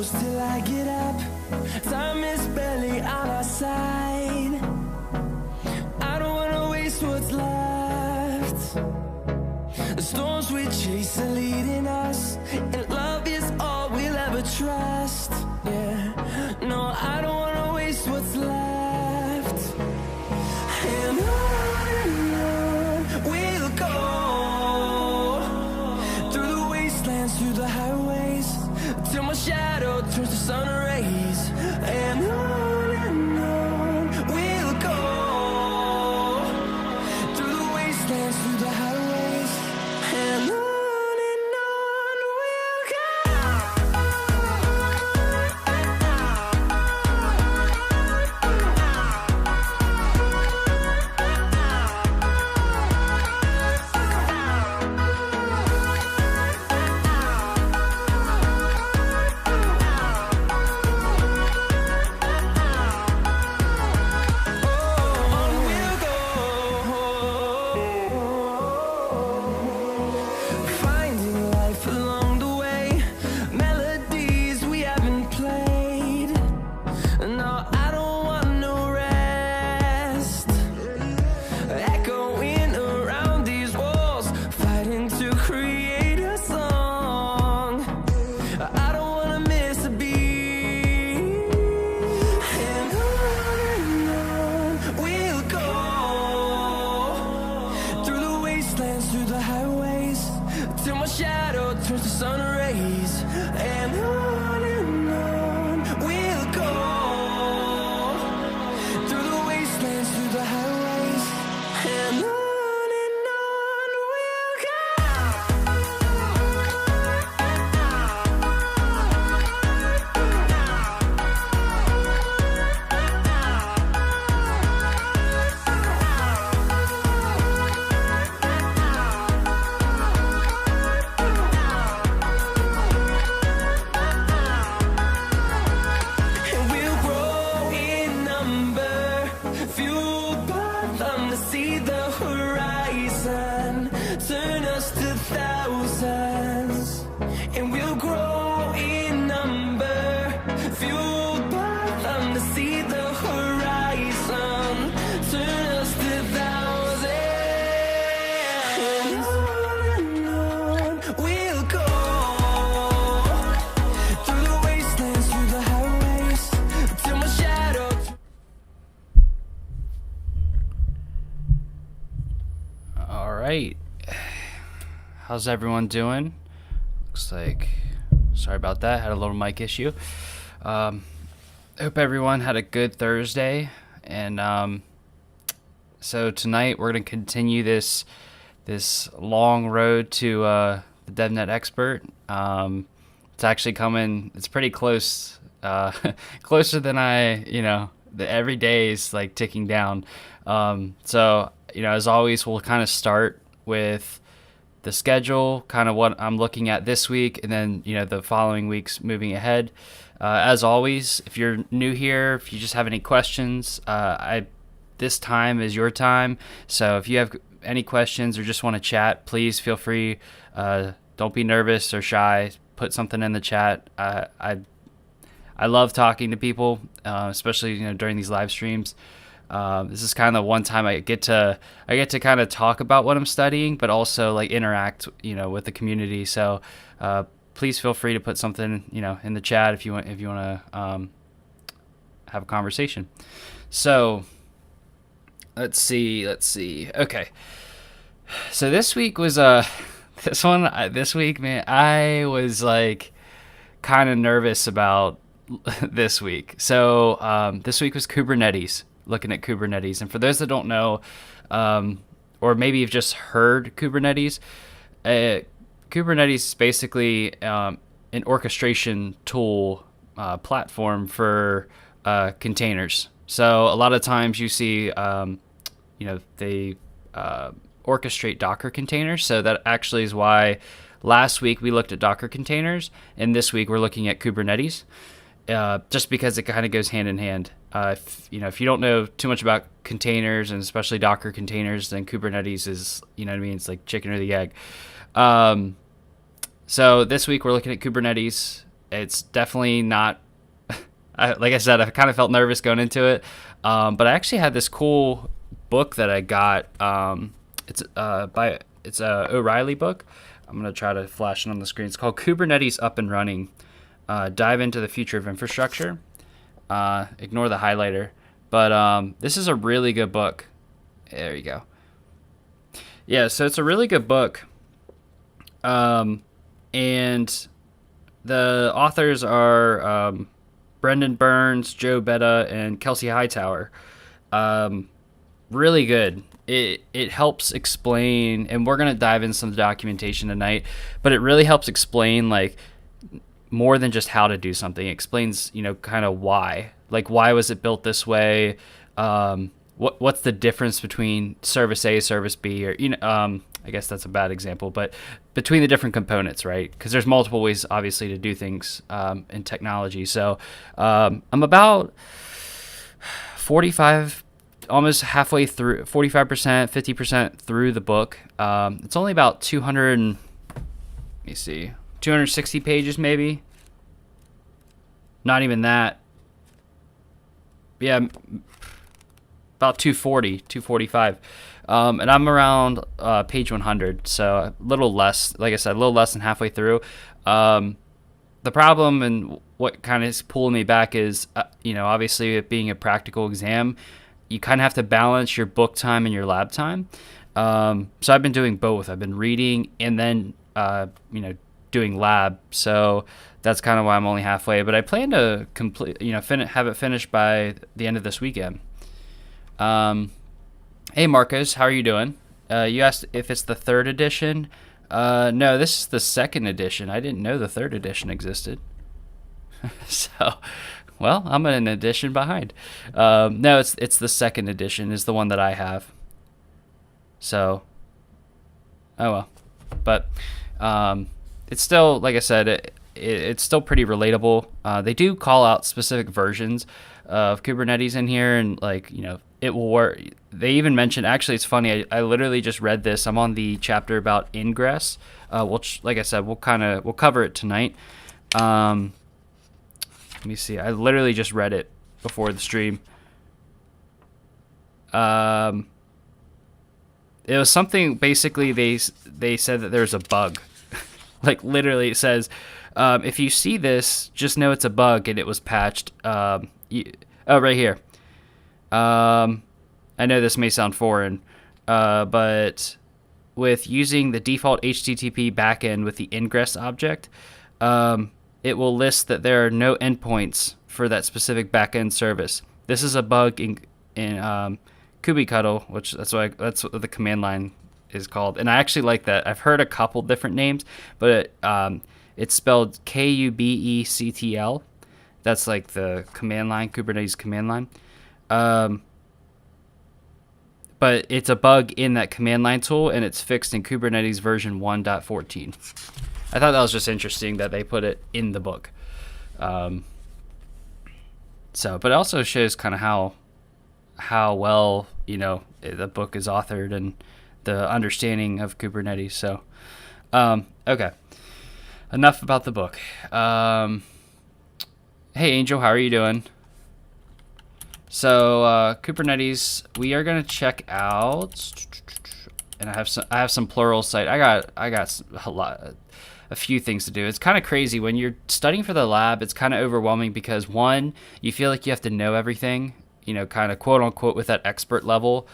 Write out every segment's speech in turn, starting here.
close till I get up. Time is barely on our side. I don't wanna waste what's left. The storms we chase are leading us, and love is all we'll ever trust. Yeah, no, I don't wanna waste what's left. And on we'll go, through the wastelands, through the highways, till my shadow turns to sun rays. And on we'll go, through the wastelands, through the highways, and on we'll go. Finding life along the way, melodies we haven't played. No, I don't want no rest. Echoing around these walls, fighting to create a song. I don't wanna miss a beat. And on we'll go, through the wastelands, through the highways, till my shadow turns to sun rays. And on we'll go, through the wastelands, through the highways, and on we'll And we'll grow in number, fueled by them to see the horizon, turn us to thousands. And we'll grow in number, fueled by them to see the horizon, turn us to thousands. And on we'll go, through the wastelands, through the highways, till my shadow. All right. How's everyone doing? Looks like, sorry about that. Had a little mic issue. Hope everyone had a good Thursday. And so tonight we're going to continue this long road to the DevNet Expert. It's actually coming. It's pretty close. Closer than every day is like ticking down. So, as always, we'll kind of start with the schedule, kind of what I'm looking at this week, and then, the following weeks moving ahead. As always, if you're new here, if you just have any questions, this time is your time. So if you have any questions or just want to chat, please feel free. Don't be nervous or shy. Put something in the chat. I love talking to people, especially during these live streams. This is kind of one time I get to kind of talk about what I'm studying, but also like interact, with the community. So please feel free to put something, in the chat if you want to have a conversation. So let's see. Okay. So this week was this week, man, I was like kind of nervous about this week. So this week was Kubernetes. Looking at Kubernetes, and for those that don't know, or maybe you've just heard Kubernetes, Kubernetes is basically an orchestration tool platform for containers. So a lot of times you see, they orchestrate Docker containers. So that actually is why last week we looked at Docker containers, and this week we're looking at Kubernetes. Just because it kind of goes hand in hand. If you don't know too much about containers, and especially Docker containers, then Kubernetes is, it's like chicken or the egg. So this week we're looking at Kubernetes. It's definitely not. Like I said, I kind of felt nervous going into it, but I actually had this cool book that I got. It's a O'Reilly book. I'm gonna try to flash it on the screen. It's called Kubernetes Up and Running. Dive into the future of infrastructure. Ignore the highlighter, but this is a really good book. There you go. Yeah, so it's a really good book, and the authors are Brendan Burns, Joe Betta, and Kelsey Hightower. Really good. It helps explain, and we're gonna dive into some documentation tonight, but it really helps explain like more than just how to do something. It explains, kind of why. Like, why was it built this way? What's the difference between service A, service B, or I guess that's a bad example, but between the different components, right? Because there's multiple ways, obviously, to do things in technology. So I'm about 45, almost halfway through, 45%, 50% through the book. It's only about 260 pages, maybe. Not even that. Yeah, about 240, 245. And I'm around page 100, so a little less, like I said, a little less than halfway through. The problem and what kind of is pulling me back is, obviously it being a practical exam, you kind of have to balance your book time and your lab time. So I've been doing both. I've been reading and then, doing lab. So that's kind of why I'm only halfway. But I plan to have it finished by the end of this weekend. Hey Marcos, how are you doing? You asked if it's the third edition. No, this is the second edition. I didn't know the third edition existed. So, well, I'm an edition behind. No, it's the second edition is the one that I have. So, oh well. But it's still, like I said, it's still pretty relatable. They do call out specific versions of Kubernetes in here, and it will work. They even mentioned, actually, it's funny. I literally just read this. I'm on the chapter about ingress, which, like I said, we'll cover it tonight. Let me see. I literally just read it before the stream. It was something. Basically, they said that there's a bug. Like literally, it says, if you see this, just know it's a bug, and it was patched. Right here. I know this may sound foreign, but with using the default HTTP backend with the ingress object, it will list that there are no endpoints for that specific backend service. This is a bug in kubectl, which that's what the command line is called. And I actually like that. I've heard a couple different names, but it's spelled KUBECTL. That's like the command line, Kubernetes command line. But it's a bug in that command line tool, and it's fixed in Kubernetes version 1.14. I thought that was just interesting that they put it in the book. But it also shows kind of how well, the book is authored and the understanding of Kubernetes. So, okay. Enough about the book. Hey, Angel, how are you doing? So Kubernetes, we are gonna check out, and I have some plural site. I got a few things to do. It's kind of crazy when you're studying for the lab. It's kind of overwhelming because one, you feel like you have to know everything, kind of quote unquote with that expert level,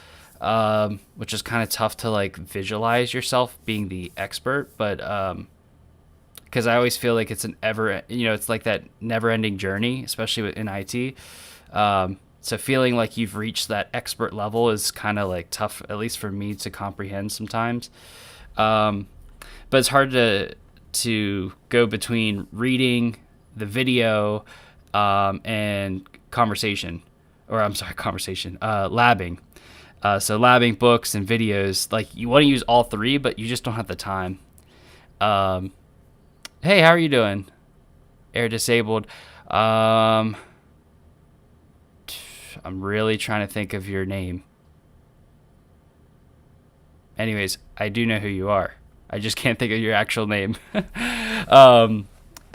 which is kind of tough to like visualize yourself being the expert, but because I always feel like it's it's like that never-ending journey, especially in IT. So feeling like you've reached that expert level is kind of like tough, at least for me, to comprehend sometimes. But it's hard to go between reading the video and conversation, labbing. So labbing books and videos, like you want to use all three, but you just don't have the time. Hey, how are you doing? Air disabled. I'm really trying to think of your name. Anyways, I do know who you are. I just can't think of your actual name.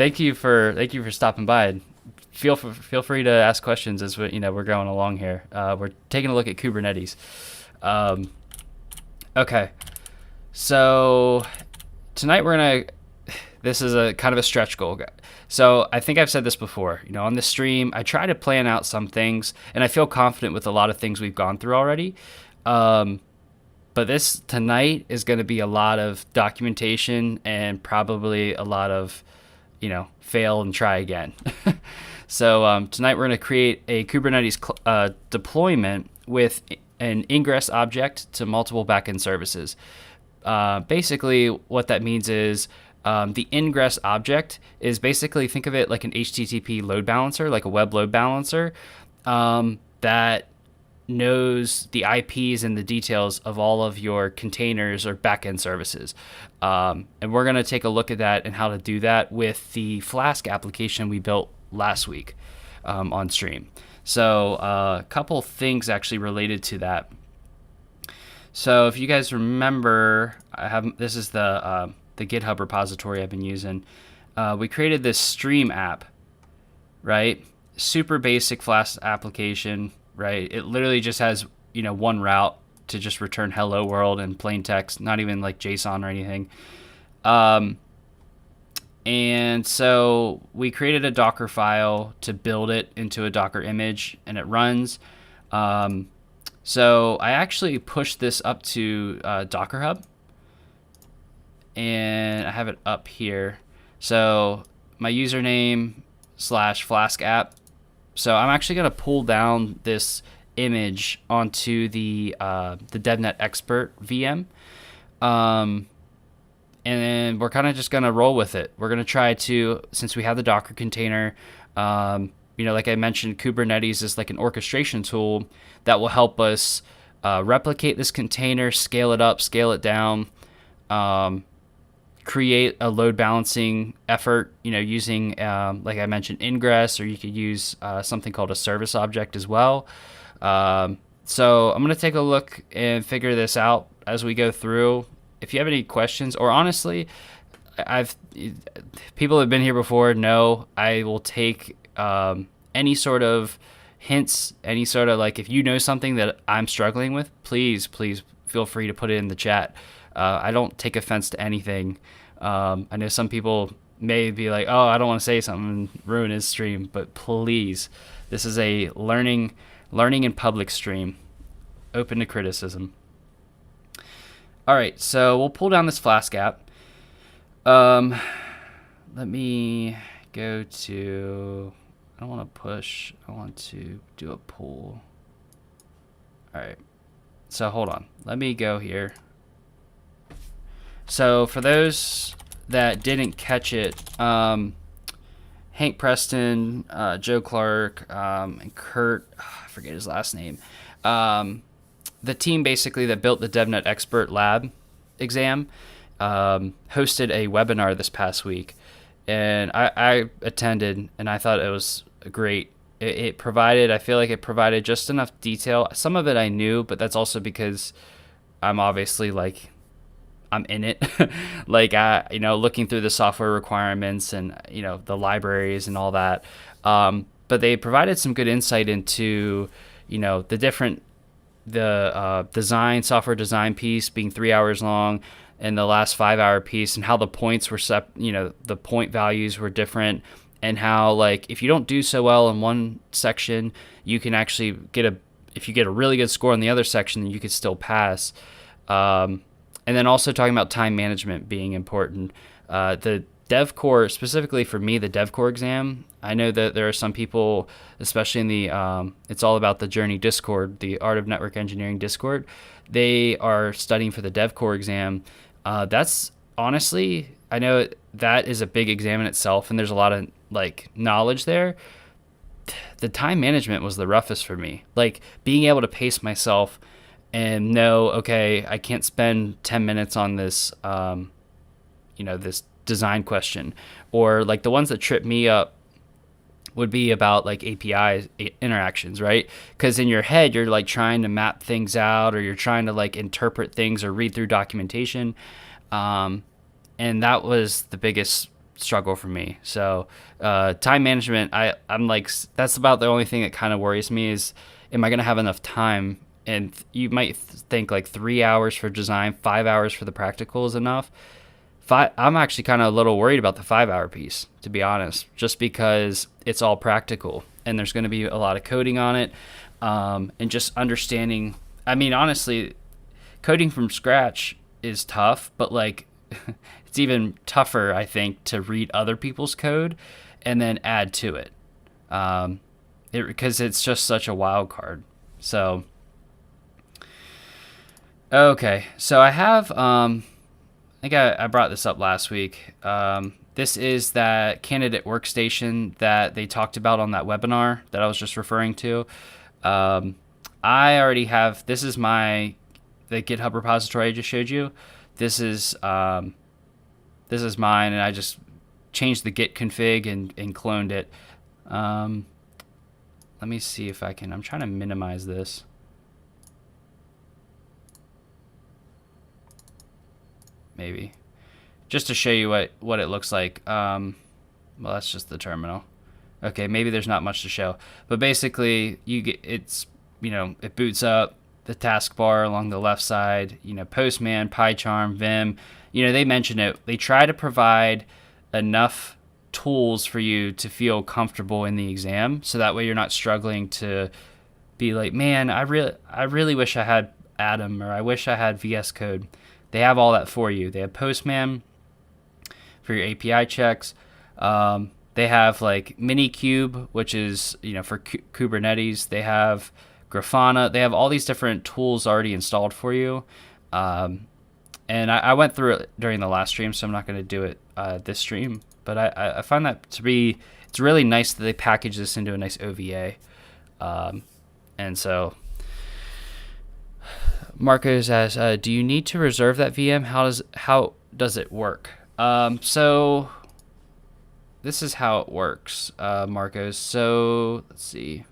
thank you for stopping by. Feel free to ask questions as we're going along here. We're taking a look at Kubernetes. Okay, so tonight this is a kind of a stretch goal. So I think I've said this before. On the stream, I try to plan out some things, and I feel confident with a lot of things we've gone through already. But this tonight is going to be a lot of documentation and probably a lot of, fail and try again. So tonight we're going to create a Kubernetes deployment with an ingress object to multiple backend services. Basically, what that means is the ingress object is basically, think of it like an HTTP load balancer, like a web load balancer, that knows the IPs and the details of all of your containers or backend services. And we're going to take a look at that and how to do that with the Flask application we built last week on stream. So a couple things actually related to that. So if you guys remember, this is the GitHub repository I've been using. We created this stream app, right? Super basic Flask application, right? It literally just has, one route to just return hello world in plain text, not even like JSON or anything. And so we created a Docker file to build it into a Docker image, and it runs. So I actually pushed this up to Docker Hub, and I have it up here. So my username /Flask app. So I'm actually going to pull down this image onto the DevNet Expert VM. And then we're kind of just going to roll with it. We're going to try to, since we have the Docker container, like I mentioned, Kubernetes is like an orchestration tool that will help us replicate this container, scale it up, scale it down, create a load balancing effort, using, like I mentioned, ingress, or you could use something called a service object as well. So I'm going to take a look and figure this out as we go through. If you have any questions, or honestly, people have been here before know I will take any sort of hints, any sort of, like, if you know something that I'm struggling with, please feel free to put it in the chat. I don't take offense to anything. I know some people may be like, oh, I don't want to say something and ruin his stream, but please, this is a learning in public stream, open to criticism. All right, so we'll pull down this Flask app. Let me go to, I don't want to push, I want to do a pull. All right, so hold on, let me go here. So for those that didn't catch it, Hank Preston, Joe Clark, and Kurt, I forget his last name, the team basically that built the DevNet Expert Lab exam hosted a webinar this past week, and I attended, and I thought it was great. I feel like it provided just enough detail. Some of it I knew, but that's also because I'm obviously I'm in it, looking through the software requirements and, the libraries and all that. But they provided some good insight into, the software design piece being 3 hours long, and the last 5 hour piece, and how the points were the point values were different, and how, if you don't do so well in one section, you can actually if you get a really good score in the other section, then you could still pass. And then also talking about time management being important. The DevCore, specifically for me, the DevCore exam, I know that there are some people, especially in the It's All About the Journey Discord, the Art of Network Engineering Discord, they are studying for the DevCore exam. That's honestly, I know that is a big exam in itself, and there's a lot of knowledge there. The time management was the roughest for me. Being able to pace myself and know, okay, I can't spend 10 minutes on this, this design question. Or the ones that trip me up would be about API interactions, right? Because in your head, you're trying to map things out, or you're trying to interpret things or read through documentation. And that was the biggest struggle for me. So time management, I'm like, that's about the only thing that kind of worries me is, am I going to have enough time? And you might think like 3 hours for design, 5 hours for the practical is enough. I'm actually kind of a little worried about the 5-hour piece, to be honest, just because it's all practical and there's going to be a lot of coding on it, and just understanding. I mean, honestly, coding from scratch is tough, but like it's even tougher, I think, to read other people's code and then add to it, because it's just such a wild card. So, okay, so I have. I think I brought this up last week. This is that candidate workstation that they talked about on that webinar that I was just referring to. I already have, this is the GitHub repository I just showed you. This is mine, and I just changed the git config and cloned it. Let me see if I can, I'm trying to minimize this. Maybe just to show you what it looks like. Well, that's just the terminal. Okay, maybe there's not much to show, but basically it boots up the taskbar along the left side, Postman, PyCharm, Vim, they mention it. They try to provide enough tools for you to feel comfortable in the exam, so that way you're not struggling to be like, man, I really wish I had Atom, or I wish I had VS Code. They have all that for you. They have Postman for your API checks. They have like MiniCube, which is for Kubernetes. They have Grafana. They have all these different tools already installed for you. And I went through it during the last stream, so I'm not going to do it this stream. But I find that it's really nice that they package this into a nice OVA. And so Marco says, do you need to reserve that VM? How does it work? So this is how it works, Marcos. So let's see.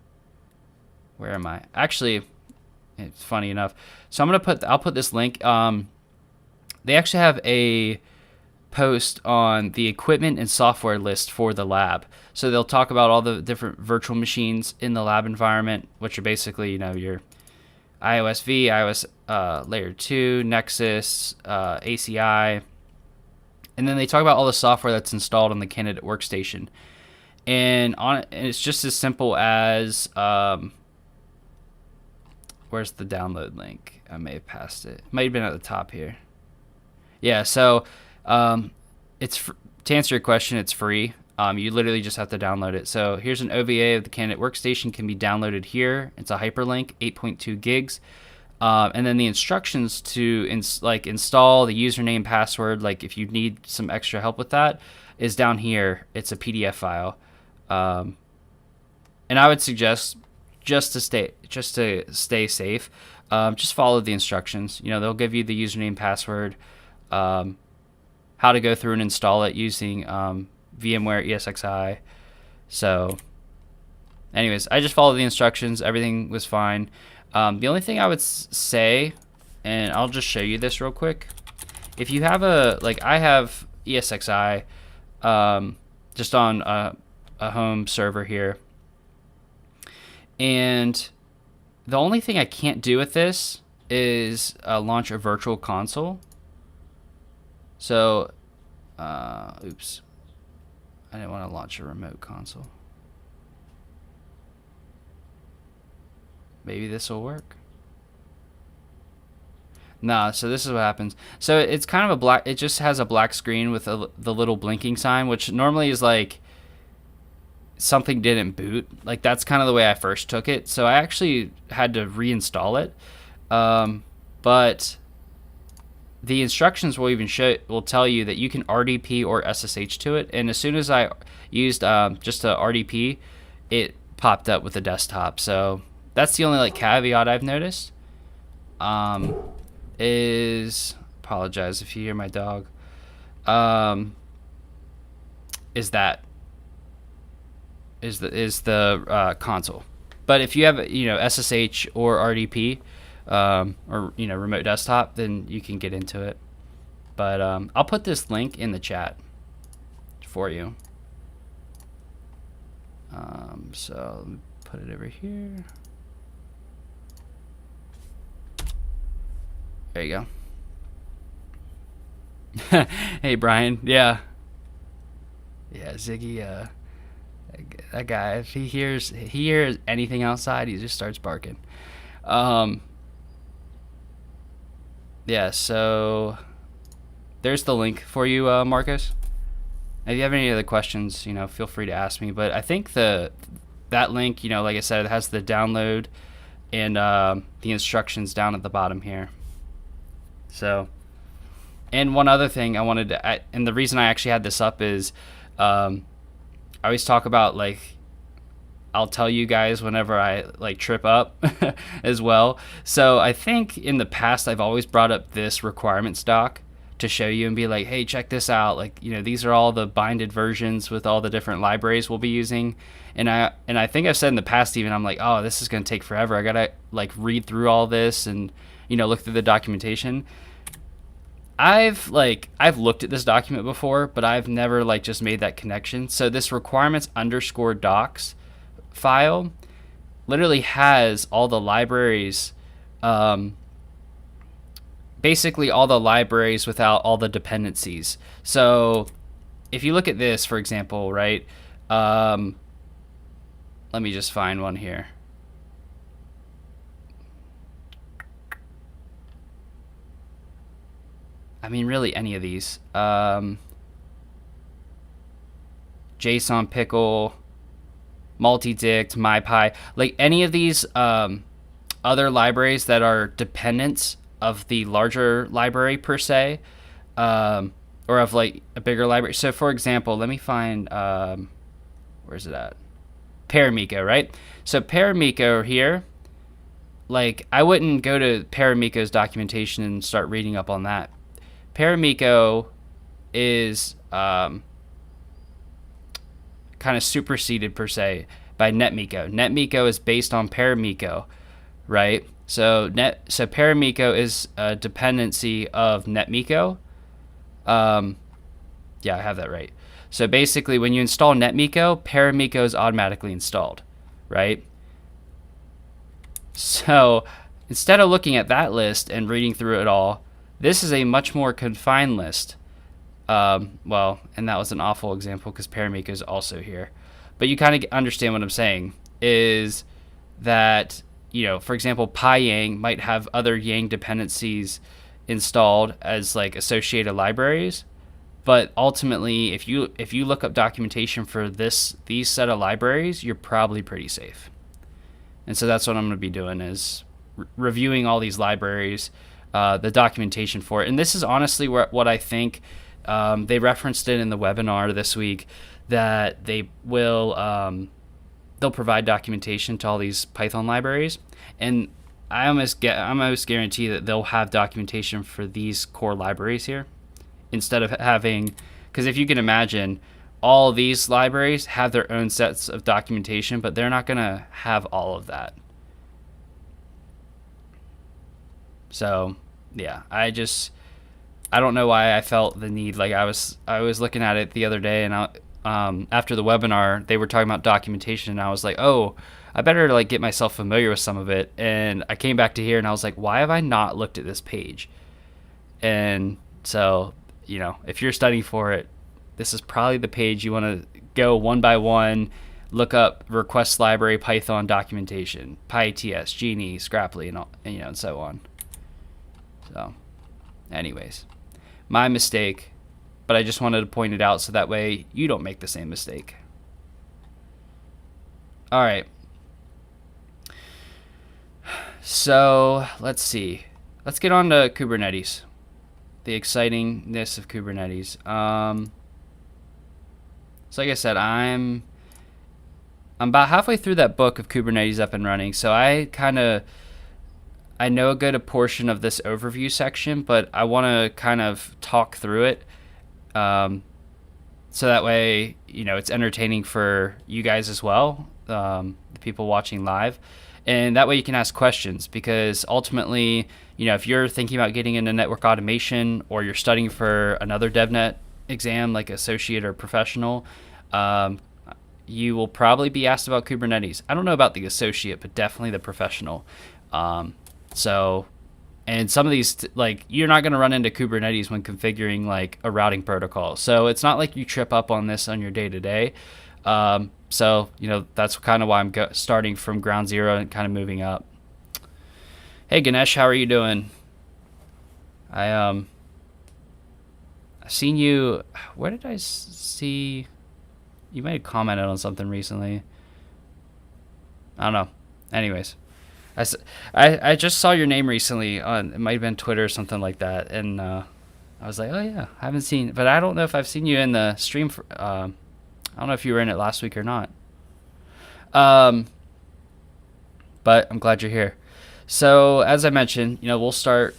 Where am I? Actually, it's funny enough. So I'll put this link. They actually have a post on the equipment and software list for the lab. So they'll talk about all the different virtual machines in the lab environment, which are basically, your iOS V, iOS Layer 2, Nexus, ACI. And then they talk about all the software that's installed on the candidate workstation. And it's just as simple as, where's the download link? I may have passed it. Might have been at the top here. Yeah, so to answer your question, it's free. You literally just have to download it. So here's an OVA of the candidate workstation, can be downloaded here. It's a hyperlink, 8.2 gigs. And then the instructions to install the username, password, like if you need some extra help with that, is down here. It's a PDF file. And I would suggest just to stay safe, just follow the instructions. They'll give you the username, password, how to go through and install it using VMware ESXi. So anyways, I just followed the instructions. Everything was fine. The only thing I would say, and I'll just show you this real quick. If you have I have ESXi just on a home server here. And the only thing I can't do with this is launch a virtual console. So, oops. I didn't want to launch a remote console. Maybe this will work. Nah, so this is what happens. So it's kind of it just has a black screen with the little blinking sign, which normally is like something didn't boot. Like that's kind of the way I first took it. So I actually had to reinstall it. But the instructions will tell you that you can RDP or SSH to it. And as soon as I used just a RDP, it popped up with the desktop. So that's the only caveat I've noticed. Apologize if you hear my dog. Is the console. But if you have SSH or RDP or remote desktop, then you can get into it. But I'll put this link in the chat for you. So let me put it over here. There you go. Hey, Brian. Yeah, Ziggy. That guy, if he hears anything outside, he just starts barking. Yeah, so there's the link for you, Marcus. If you have any other questions, feel free to ask me. But I think that link, like I said, it has the download and the instructions down at the bottom here. So, and one other thing I wanted to, and the reason I actually had this up is, I always talk about, like, I'll tell you guys whenever I trip up as well. So I think in the past I've always brought up this requirements doc to show you and be like, hey, check this out. Like, these are all the binded versions with all the different libraries we'll be using. And I think I've said in the past even, I'm like, oh, this is going to take forever. I got to read through all this and, look through the documentation. I've looked at this document before, but I've never just made that connection. So this requirements_docs file literally has all the libraries, basically all the libraries without all the dependencies. So if you look at this, for example, right, let me just find one here. I mean, really any of these. JSON pickle, multidict, mypy, any of these other libraries that are dependents of the larger library per se, or of a bigger library. So for example, let me find, where's it at? Paramiko, right? So Paramiko here, I wouldn't go to Paramiko's documentation and start reading up on that. Paramiko is kind of superseded per se by NetMiko. NetMiko is based on Paramiko, right? So Paramiko is a dependency of NetMiko. Yeah, I have that right. So basically, when you install NetMiko, Paramiko is automatically installed, right? So instead of looking at that list and reading through it all, this is a much more confined list. Well, and that was an awful example because Paramiko is also here. But you kind of understand what I'm saying, is that, for example, PyYang might have other Yang dependencies installed as associated libraries. But ultimately, if you look up documentation for these set of libraries, you're probably pretty safe. And so that's what I'm going to be doing, is reviewing all these libraries, the documentation for it. And this is honestly what I think. They referenced it in the webinar this week that they will they'll provide documentation to all these Python libraries, and I almost guarantee that they'll have documentation for these core libraries here instead of having, because if you can imagine, all these libraries have their own sets of documentation, but they're not going to have all of that. So yeah, I don't know why I felt the need. I was looking at it the other day, and after the webinar, they were talking about documentation, and I was like, oh, I better get myself familiar with some of it. And I came back to here, and I was like, why have I not looked at this page? And so, if you're studying for it, this is probably the page you want to go one by one, look up request library Python documentation, PyTS, Genie, Scrapply, and all, and so on. So, anyways, my mistake, but I just wanted to point it out so that way you don't make the same mistake. All right. So let's see. Let's get on to Kubernetes. The excitingness of Kubernetes. So like I said, I'm about halfway through that book of Kubernetes Up and Running. So I know a good portion of this overview section, but I want to kind of talk through it. So that way, it's entertaining for you guys as well, the people watching live. And that way you can ask questions, because ultimately, if you're thinking about getting into network automation, or you're studying for another DevNet exam, like associate or professional, you will probably be asked about Kubernetes. I don't know about the associate, but definitely the professional. So, and some of these, like, you're not going to run into Kubernetes when configuring like a routing protocol. So it's not like you trip up on this on your day to day. So, that's kind of why I'm starting from ground zero and kind of moving up. Hey Ganesh, how are you doing? I seen you. Where did I see? You might have commented on something recently. I don't know. Anyways, I just saw your name recently on, it might have been Twitter or something like that, and I was like, oh yeah, I haven't seen, but I don't know if I've seen you in the stream. I don't know if you were in it last week or not. But I'm glad you're here. So as I mentioned, we'll start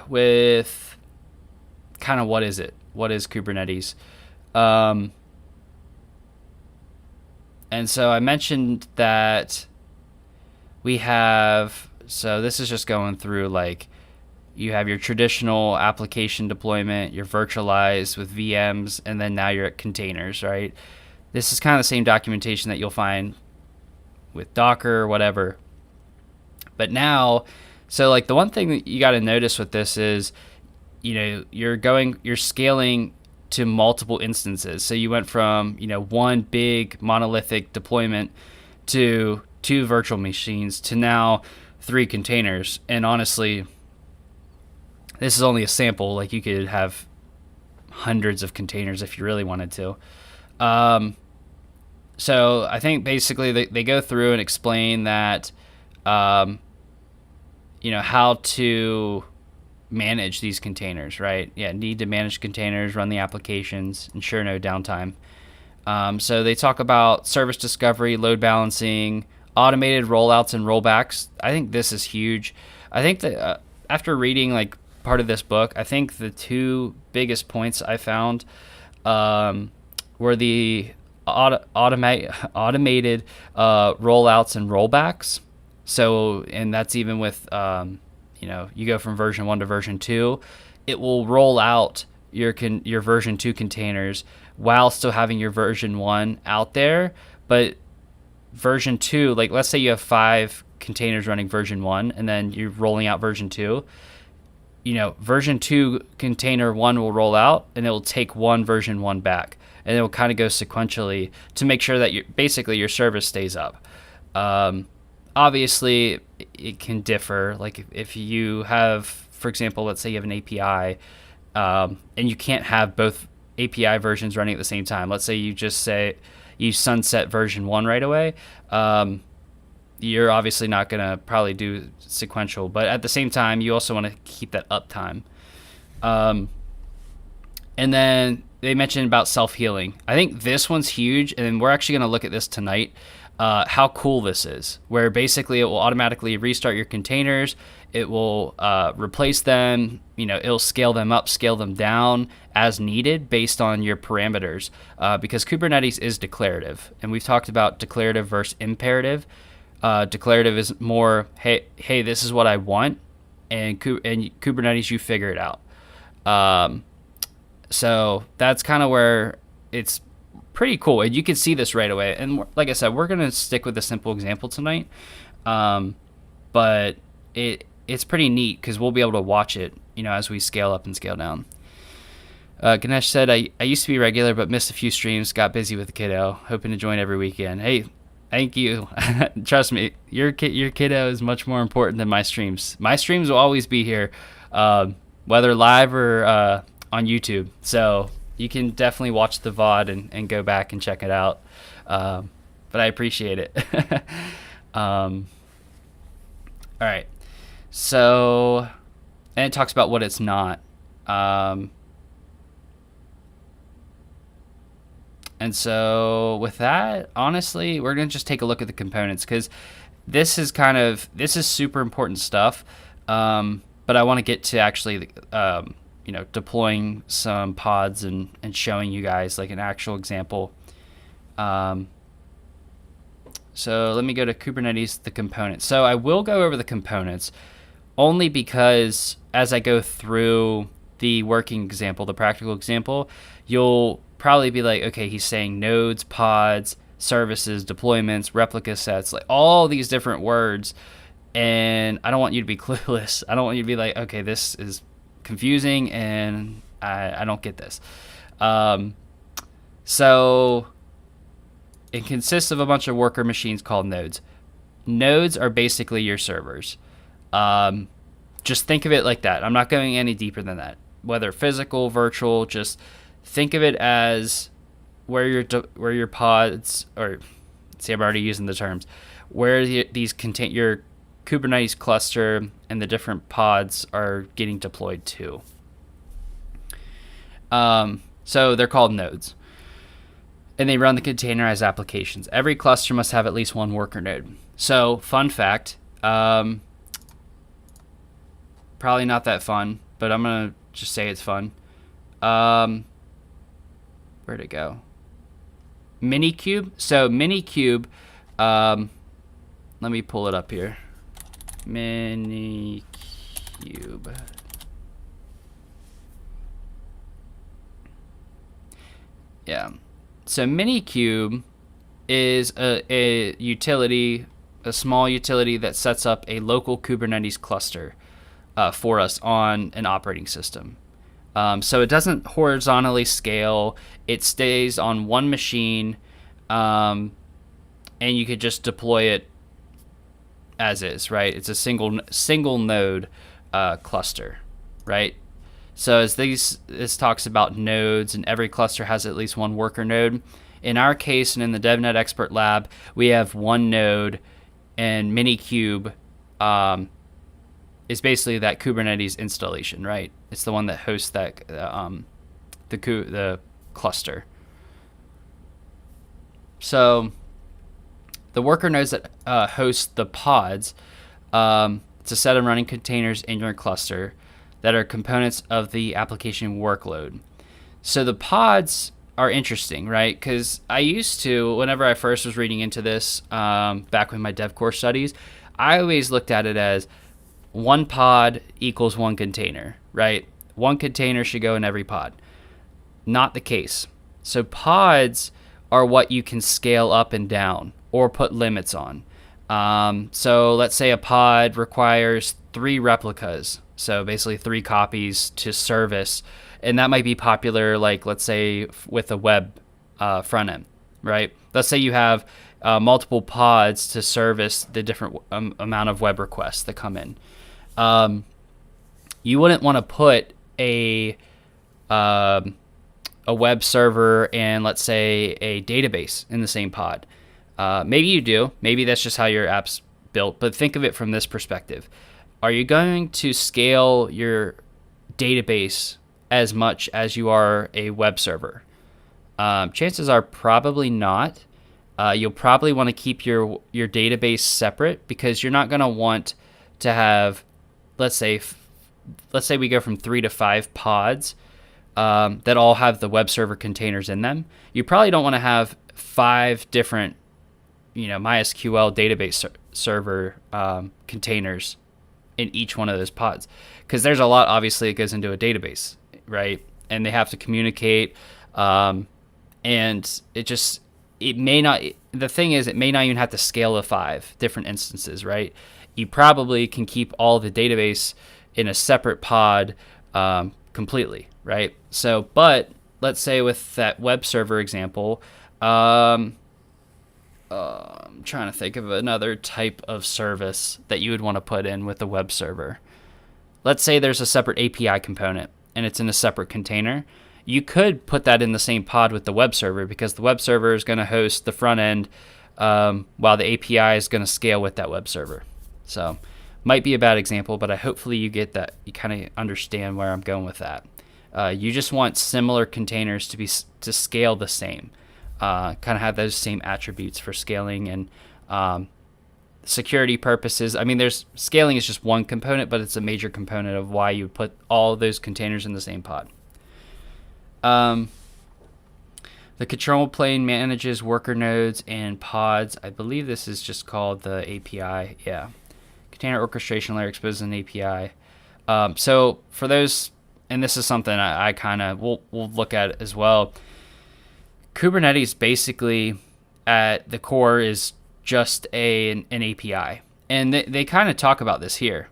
with kind of what is it? What is Kubernetes? And so I mentioned that we have, so this is just going through, like, you have your traditional application deployment, you're virtualized with VMs, and then now you're at containers, right? This is kind of the same documentation that you'll find with Docker or whatever. But now, so like the one thing that you got to notice with this is, you're scaling to multiple instances. So you went from, one big monolithic deployment to 2 virtual machines to now 3 containers. And honestly, this is only a sample. Like, you could have hundreds of containers if you really wanted to. So I think basically they go through and explain that, how to manage these containers, right? Yeah, need to manage containers, run the applications, ensure no downtime. So they talk about service discovery, load balancing, automated rollouts and rollbacks. I think this is huge. I think that after reading like part of this book, I think the 2 biggest points I found were the automated rollouts and rollbacks. So, and that's even with, you go from version 1 to version 2, it will roll out your version 2 containers while still having your version 1 out there. But version 2, like let's say you have 5 containers running version 1 and then you're rolling out version 2, version 2 container 1 will roll out and it will take one version 1 back. And it will kind of go sequentially to make sure that basically your service stays up. Obviously, it can differ. Like if you have, for example, let's say you have an API, and you can't have both API versions running at the same time. Let's say you just say you sunset version 1 right away. You're obviously not going to probably do sequential, but at the same time, you also want to keep that uptime. And then they mentioned about self-healing. I think this one's huge, and we're actually going to look at this tonight. How cool this is, where basically it will automatically restart your containers. It will replace them. It'll scale them up, scale them down as needed based on your parameters, because Kubernetes is declarative, and we've talked about declarative versus imperative. Declarative is more, hey, this is what I want, and Kubernetes, you figure it out. So that's kind of where it's pretty cool, and you can see this right away. And like I said, we're gonna stick with a simple example tonight, but it's pretty neat because we'll be able to watch it, as we scale up and scale down. Ganesh said, I used to be regular, but missed a few streams, got busy with the kiddo, hoping to join every weekend. Hey, thank you. Trust me, your kiddo is much more important than my streams. My streams will always be here, whether live or on YouTube. So you can definitely watch the VOD and go back and check it out. But I appreciate it. All right. So, and it talks about what it's not. And so with that, honestly, we're going to just take a look at the components, because this is super important stuff. But I want to get to actually, deploying some pods and showing you guys like an actual example. So let me go to Kubernetes, the components. So I will go over the components only because as I go through the working example, the practical example, you'll probably be like, okay, he's saying nodes, pods, services, deployments, replica sets, like all these different words. And I don't want you to be clueless. I don't want you to be like, okay, this is confusing and I don't get this. So it consists of a bunch of worker machines called nodes. Nodes are basically your servers. Just think of it like that. I'm not going any deeper than that. Whether physical, virtual, just think of it as where your pods, or see, I'm already using the terms, where these contain your Kubernetes cluster and the different pods are getting deployed to. So they're called nodes. And they run the containerized applications. Every cluster must have at least one worker node. So, fun fact, probably not that fun, but I'm going to just say it's fun. Where'd it go? MiniCube. So, MiniCube, let me pull it up here. MiniCube. Yeah. So MiniCube is a utility, a small utility that sets up a local Kubernetes cluster for us on an operating system. So it doesn't horizontally scale. It stays on one machine, and you could just deploy it as is, right? It's a single node cluster, right? So as this talks about nodes, and every cluster has at least one worker node. In our case, and in the DevNet Expert Lab, we have one node, and MiniCube is basically that Kubernetes installation, right? It's the one that hosts that the cluster. So the worker nodes that host the pods, it's a set of running containers in your cluster that are components of the application workload. So the pods are interesting, right? Because I used to, whenever I first was reading into this, back with my dev core studies, I always looked at it as one pod equals one container, right? One container should go in every pod. Not the case. So pods are what you can scale up and down or put limits on. So let's say a pod requires 3 replicas. So basically 3 copies to service. And that might be popular, like let's say with a web front end, right? Let's say you have multiple pods to service the different amount of web requests that come in. You wouldn't want to put a web server and let's say a database in the same pod. Maybe you do. Maybe that's just how your app's built. But think of it from this perspective. Are you going to scale your database as much as you are a web server? Chances are probably not. You'll probably want to keep your database separate because you're not going to want to have, let's say we go from 3 to 5 pods that all have the web server containers in them. You probably don't want to have 5 different, MySQL database server containers in each one of those pods, because there's a lot obviously that goes into a database, right? And they have to communicate, and it may not. The thing is, it may not even have to scale to 5 different instances, right? You probably can keep all the database in a separate pod completely, right? So, but let's say with that web server example, I'm trying to think of another type of service that you would want to put in with a web server. Let's say there's a separate API component and it's in a separate container. You could put that in the same pod with the web server because the web server is going to host the front end while the API is going to scale with that web server. So might be a bad example, but hopefully you get that. You kind of understand where I'm going with that. You just want similar containers to scale the same. Kind of have those same attributes for scaling and security purposes. I mean, scaling is just one component, but it's a major component of why you put all those containers in the same pod. The control plane manages worker nodes and pods. I believe this is just called the API. Yeah. Container orchestration layer exposes an API. So for those and this is something I kind of we'll look at as well. Kubernetes basically at the core is just an API, and they kind of talk about this here.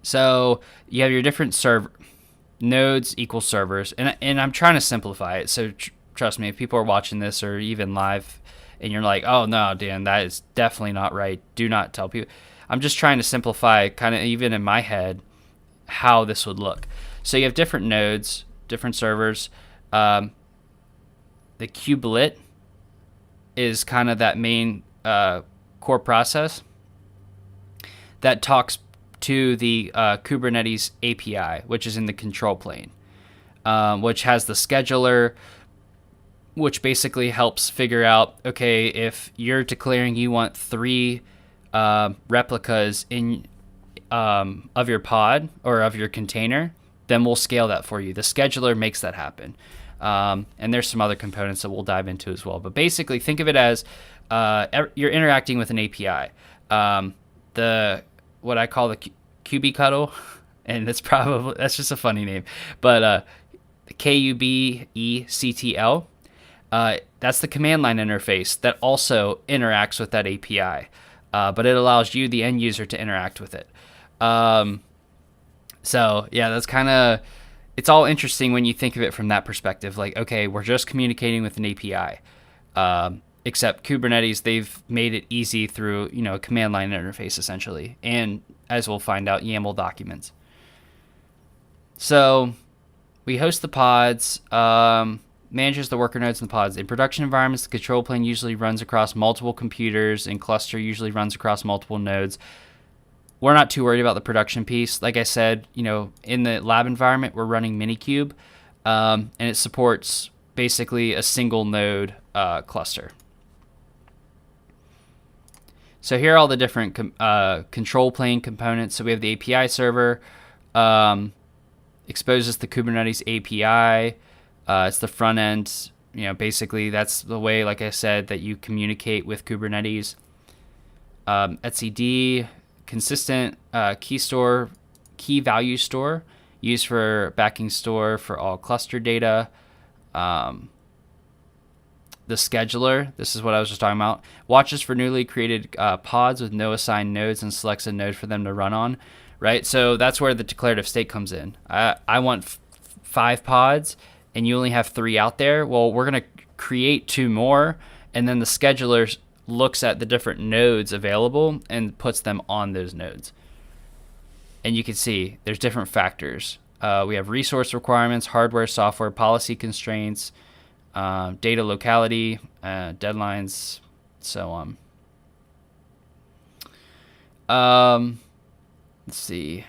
So you have your different nodes equal servers, and I'm trying to simplify it. So trust me, if people are watching this or even live, and you're like, oh no, Dan, that is definitely not right, do not tell people. I'm just trying to simplify, kind of even in my head, how this would look. So you have different nodes, different servers. The kubelet is kind of that main core process that talks to the Kubernetes API, which is in the control plane, which has the scheduler, which basically helps figure out, okay, if you're declaring you want 3 replicas in of your pod or of your container, then we'll scale that for you. The scheduler makes that happen. And there's some other components that we'll dive into as well. But basically, think of it as you're interacting with an API. What I call the Kubecuddle, and that's just a funny name, but KUBECTL, that's the command line interface that also interacts with that API, but it allows you, the end user, to interact with it. So yeah, that's kind of, it's all interesting when you think of it from that perspective. Like, okay, we're just communicating with an API. Except Kubernetes, they've made it easy through, a command line interface essentially, and as we'll find out, YAML documents. So we host the pods, manages the worker nodes and the pods. In production environments, the control plane usually runs across multiple computers, and cluster usually runs across multiple nodes. We're not too worried about the production piece. Like I said, in the lab environment, we're running MiniCube, and it supports basically a single node cluster. So here are all the different control plane components. So we have the API server, exposes the Kubernetes API. It's the front end. Basically that's the way, like I said, that you communicate with Kubernetes. etcd, consistent key value store, used for backing store for all cluster data. The scheduler, this is what I was just talking about, watches for newly created pods with no assigned nodes and selects a node for them to run on, right? So that's where the declarative state comes in. I want 5 pods, and you only have 3 out there. Well, we're going to create 2 more, and then the scheduler looks at the different nodes available and puts them on those nodes. And you can see there's different factors. We have resource requirements, hardware, software, policy constraints, data locality, deadlines, so on. Let's see,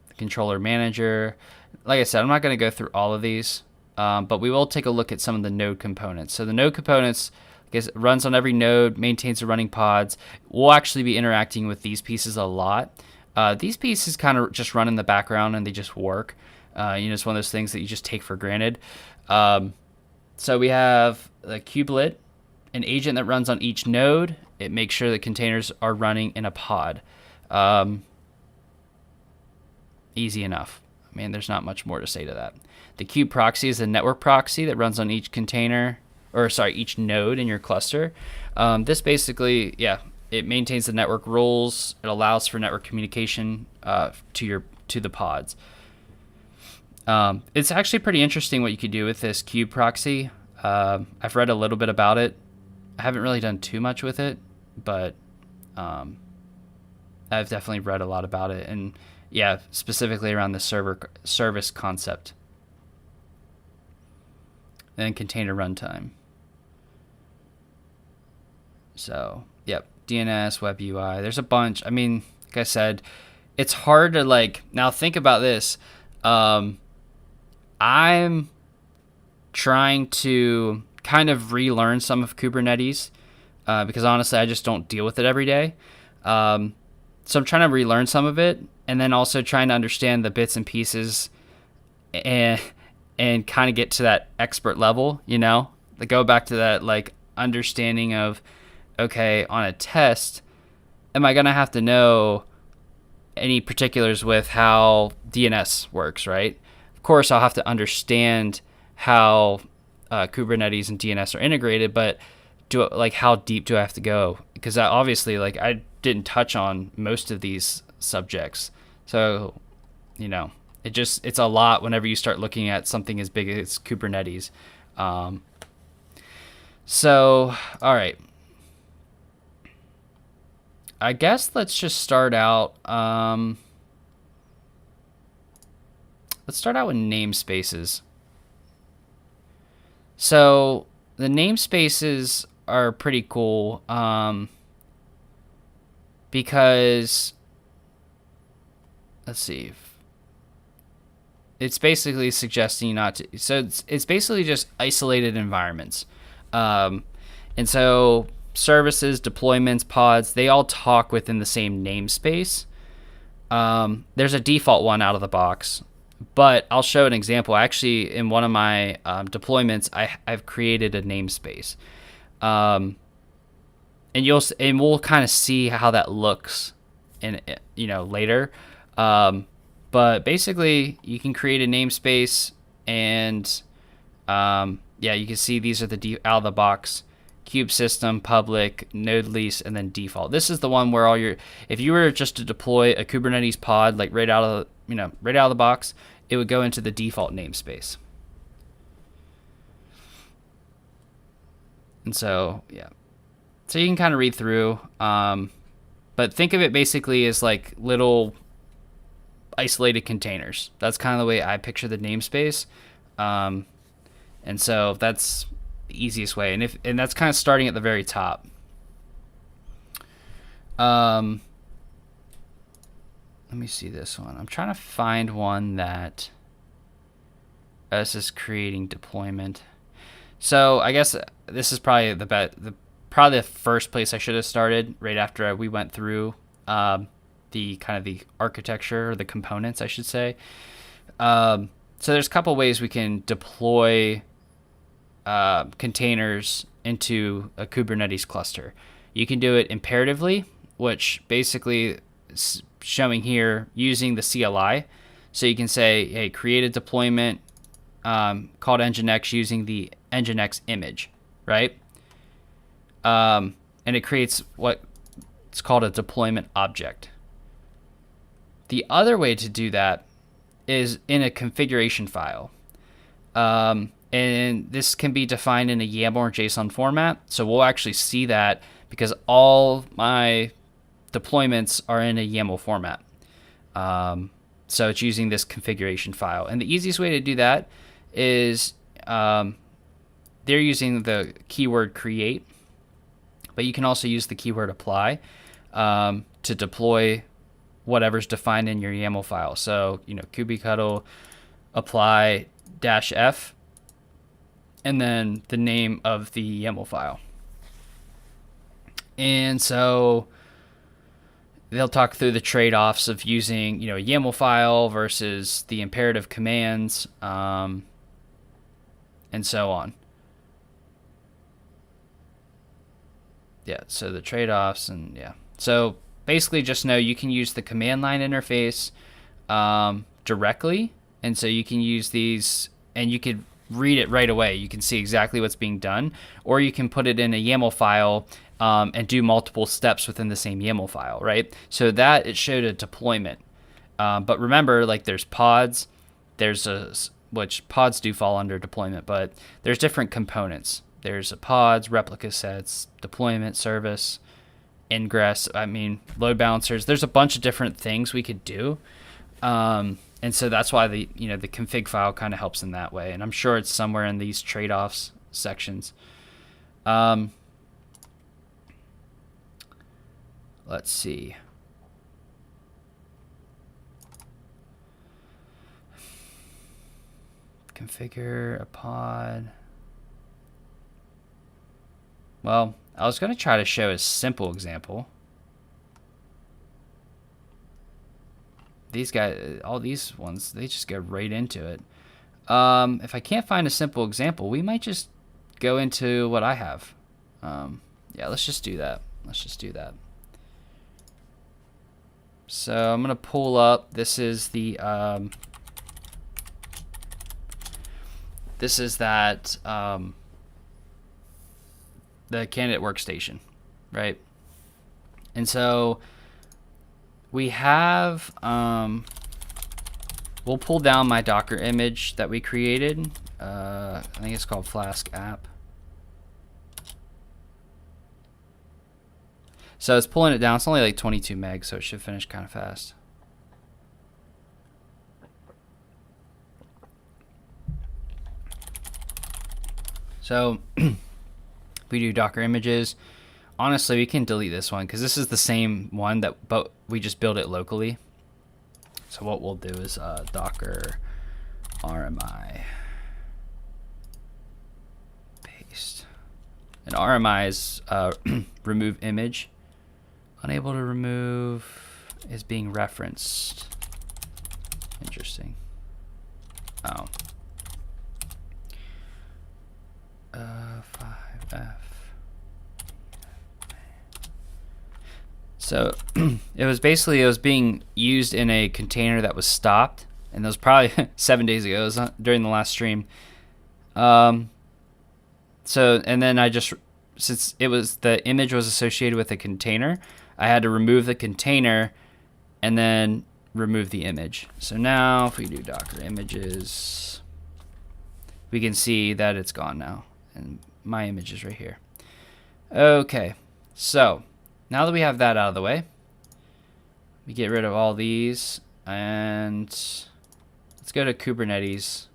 the controller manager. Like I said, I'm not going to go through all of these, but we will take a look at some of the node components. So the node components, I guess, runs on every node, maintains the running pods. We'll actually be interacting with these pieces a lot. These pieces kind of just run in the background and they just work. It's one of those things that you just take for granted. So we have the kubelet, an agent that runs on each node. It makes sure that containers are running in a pod. Easy enough. I mean, there's not much more to say to that. The kube proxy is a network proxy that runs on each each node in your cluster. This basically, it maintains the network rules. It allows for network communication to the pods. It's actually pretty interesting what you could do with this kube proxy. I've read a little bit about it. I haven't really done too much with it, but I've definitely read a lot about it, and specifically around the service concept. And then container runtime. So, DNS, web UI. There's a bunch. I mean, like I said, it's hard to now think about this. I'm trying to kind of relearn some of Kubernetes because honestly, I just don't deal with it every day. So I'm trying to relearn some of it, and then also trying to understand the bits and pieces and kind of get to that expert level, go back to that understanding of, okay, on a test, am I going to have to know any particulars with how DNS works, right? Of course, I'll have to understand how Kubernetes and DNS are integrated, but how deep do I have to go? Because obviously, like, I didn't touch on most of these subjects, so it's a lot whenever you start looking at something as big as Kubernetes. So, all right. I guess let's just start out. Let's start out with namespaces. So the namespaces are pretty cool because, let's see, it's basically suggesting not to. So it's basically just isolated environments, and so services, deployments, pods, they all talk within the same namespace. There's a default one out of the box, but I'll show an example. Actually, in one of my deployments, I've created a namespace, and we'll kind of see how that looks in later. But basically, you can create a namespace, and you can see these are the out of the box. Cube system, public, node lease, and then default. This is the one where if you were just to deploy a Kubernetes pod, like right out of the box, it would go into the default namespace. And so, yeah. So you can kind of read through, but think of it basically as like little isolated containers. That's kind of the way I picture the namespace. And so that's the easiest way, and that's kind of starting at the very top. Let me see this one. I'm trying to find one that this is creating deployment. So I guess this is probably probably the first place I should have started right after we went through the kind of the architecture, or the components, I should say. So there's a couple ways we can deploy containers into a Kubernetes cluster. You can do it imperatively, which basically is showing here using the CLI. So you can say, hey, create a deployment called Nginx using the Nginx image, right? And it creates what's called a deployment object. The other way to do that is in a configuration file. And this can be defined in a YAML or JSON format. So we'll actually see that because all my deployments are in a YAML format. So it's using this configuration file. And the easiest way to do that is they're using the keyword create, but you can also use the keyword apply to deploy whatever's defined in your YAML file. So, kubectl apply -f, and then the name of the YAML file. And so they'll talk through the trade-offs of using, a YAML file versus the imperative commands, and so on. Yeah, so the trade-offs, and yeah. So basically just know you can use the command line interface directly, and so you can use these, and you could read it right away. You can see exactly what's being done, or you can put it in a YAML file and do multiple steps within the same YAML file, right? So that it showed a deployment. But remember, like, there's pods, which pods do fall under deployment, but there's different components. There's a pods, replica sets, deployment service, ingress, load balancers. There's a bunch of different things we could do. And so that's why the config file kind of helps in that way. And I'm sure it's somewhere in these trade-offs sections. Let's see. Configure a pod. Well, I was going to try to show a simple example. These guys, all these ones, they just go right into it. If I can't find a simple example, we might just go into what I have. Yeah, let's just do that. So I'm gonna pull up. This is the the candidate workstation, right? And so we have we'll pull down my Docker image that we created. I think it's called Flask app. So it's pulling it down. It's only like 22 meg, so it should finish kind of fast. So we do Docker images. Honestly, we can delete this one because this is the same one but we just build it locally. So what we'll do is Docker RMI paste. And RMI is remove image. Unable to remove is being referenced. Interesting. Oh. 5F. So it was being used in a container that was stopped, and that was probably 7 days ago. It was during the last stream. So and then I just, since the image was associated with a container, I had to remove the container and then remove the image. So now if we do Docker images, we can see that it's gone now, and my image is right here. Okay, so now that we have that out of the way, we get rid of all these, and let's go to Kubernetes.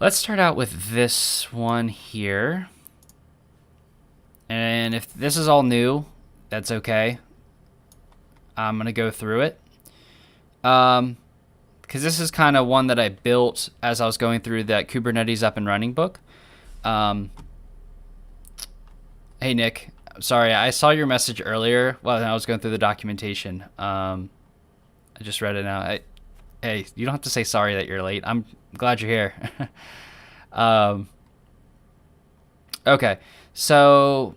Let's start out with this one here. And if this is all new, that's okay. I'm going to go through it. Because this is kind of one that I built as I was going through that Kubernetes up and running book. Hey, Nick. Sorry, I saw your message earlier while I was going through the documentation. I just read it now. Hey, you don't have to say sorry that you're late. I'm glad you're here. Okay, so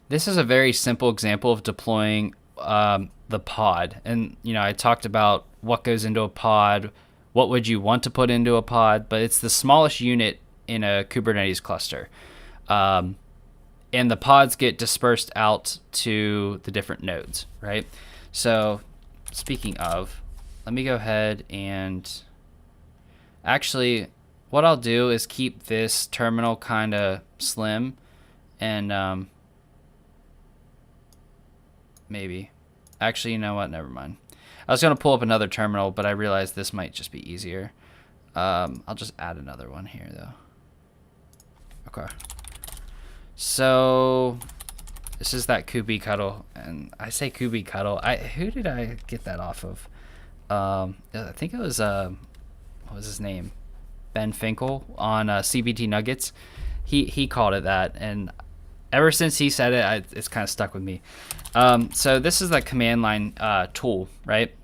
this is a very simple example of deploying the pod. And, I talked about what goes into a pod, what would you want to put into a pod, but it's the smallest unit in a Kubernetes cluster. And the pods get dispersed out to the different nodes, right? So speaking of, let me go ahead and actually what I'll do is keep this terminal kind of slim and maybe. Actually, you know what? Never mind. I was going to pull up another terminal, but I realized this might just be easier. I'll just add another one here, though. Okay. So this is that kubectl, and I say kubectl. Who did I get that off of? I think it was what was his name? Ben Finkel on CBT Nuggets. He called it that, and ever since he said it, it's kind of stuck with me. So this is the command line tool, right?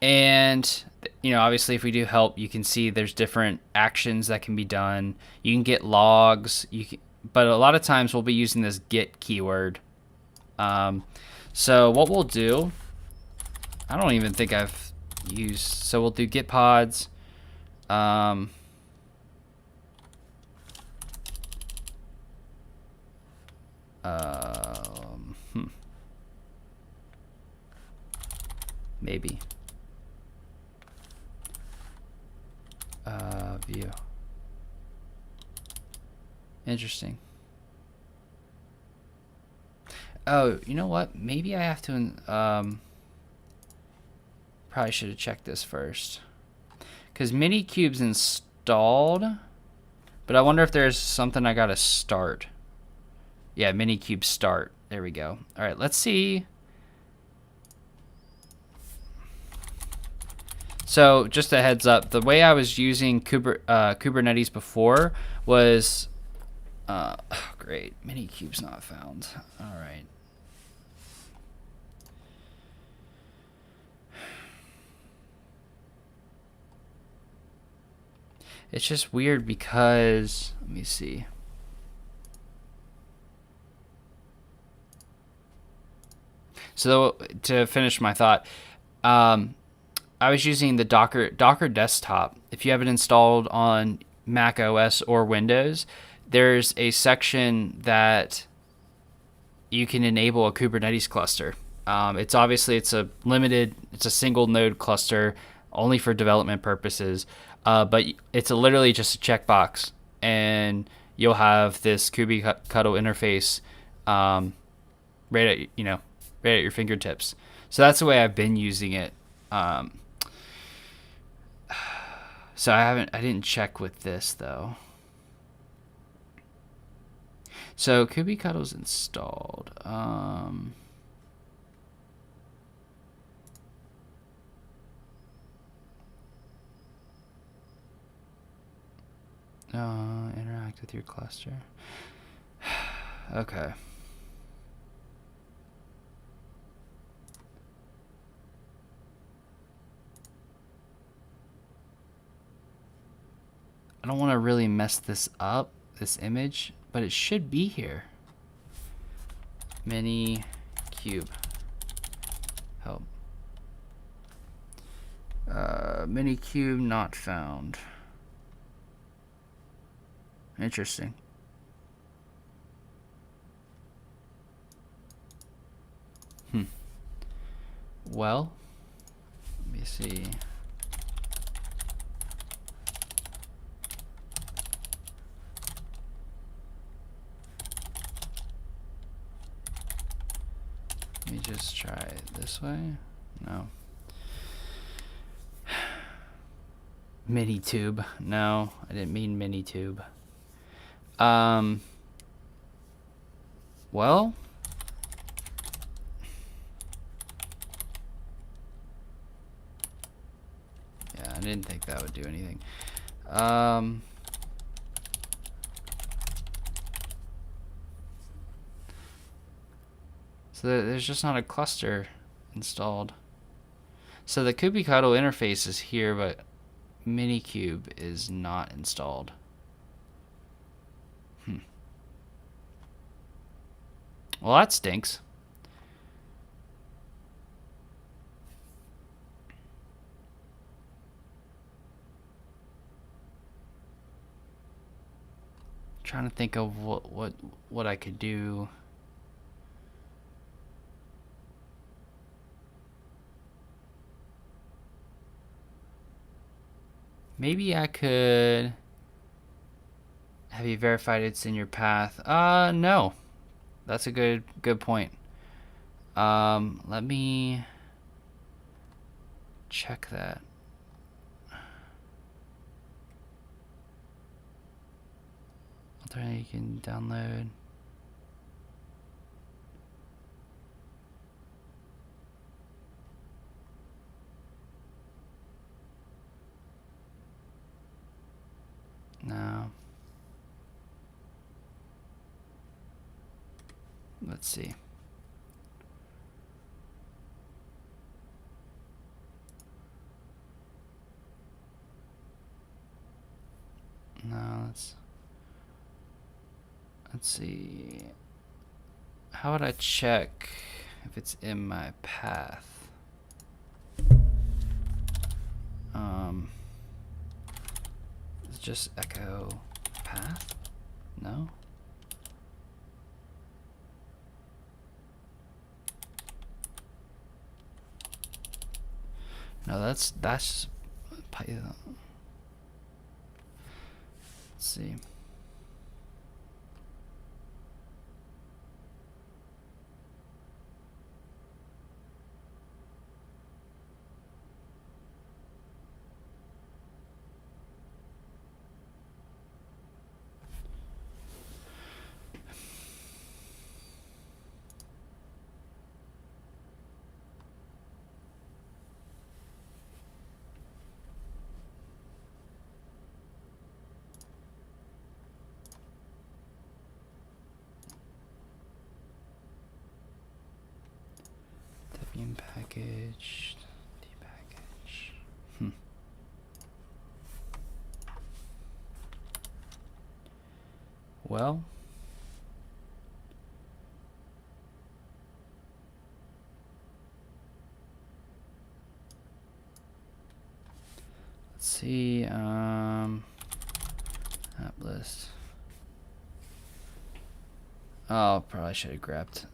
And obviously, if we do help, you can see there's different actions that can be done. You can get logs. But a lot of times we'll be using this get keyword. So what we'll do, I don't even think I've used. So we'll do get pods. Maybe. View. Interesting. Oh, you know what? Maybe I have to, probably should have checked this first. Because MiniCube's installed, but I wonder if there's something I gotta start. Yeah, MiniCube start. There we go. All right, let's see. So just a heads up, the way I was using Kubernetes before was, oh, great, MiniCube's not found. All right. It's just weird because, let me see. So to finish my thought, I was using the Docker desktop. If you have it installed on Mac OS or Windows, there's a section that you can enable a Kubernetes cluster. It's a single node cluster only for development purposes, but it's literally just a checkbox, and you'll have this kubectl interface right at your fingertips. So that's the way I've been using it. So I didn't check with this though. So kubectl's installed. Interact with your cluster. Okay. I don't want to really mess this up, this image, but it should be here. MiniCube. Help. MiniCube not found. Interesting. Well, let me see. Let me just try it this way. No. MiniTube. No, I didn't mean MiniTube. Well, yeah, I didn't think that would do anything. So there's just not a cluster installed. So the kubectl interface is here, but MiniCube is not installed. Well, that stinks. Trying to think of what I could do. Maybe I could have you verified it's in your path. No. That's a good point. Let me check that. Alternate you can download. No. Let's see. No, let's see. How would I check if it's in my path? It's just echo path? No? No, that's Python. Let's see. Debian package, depackage. Well, see. App list. Oh, probably should have grabbed.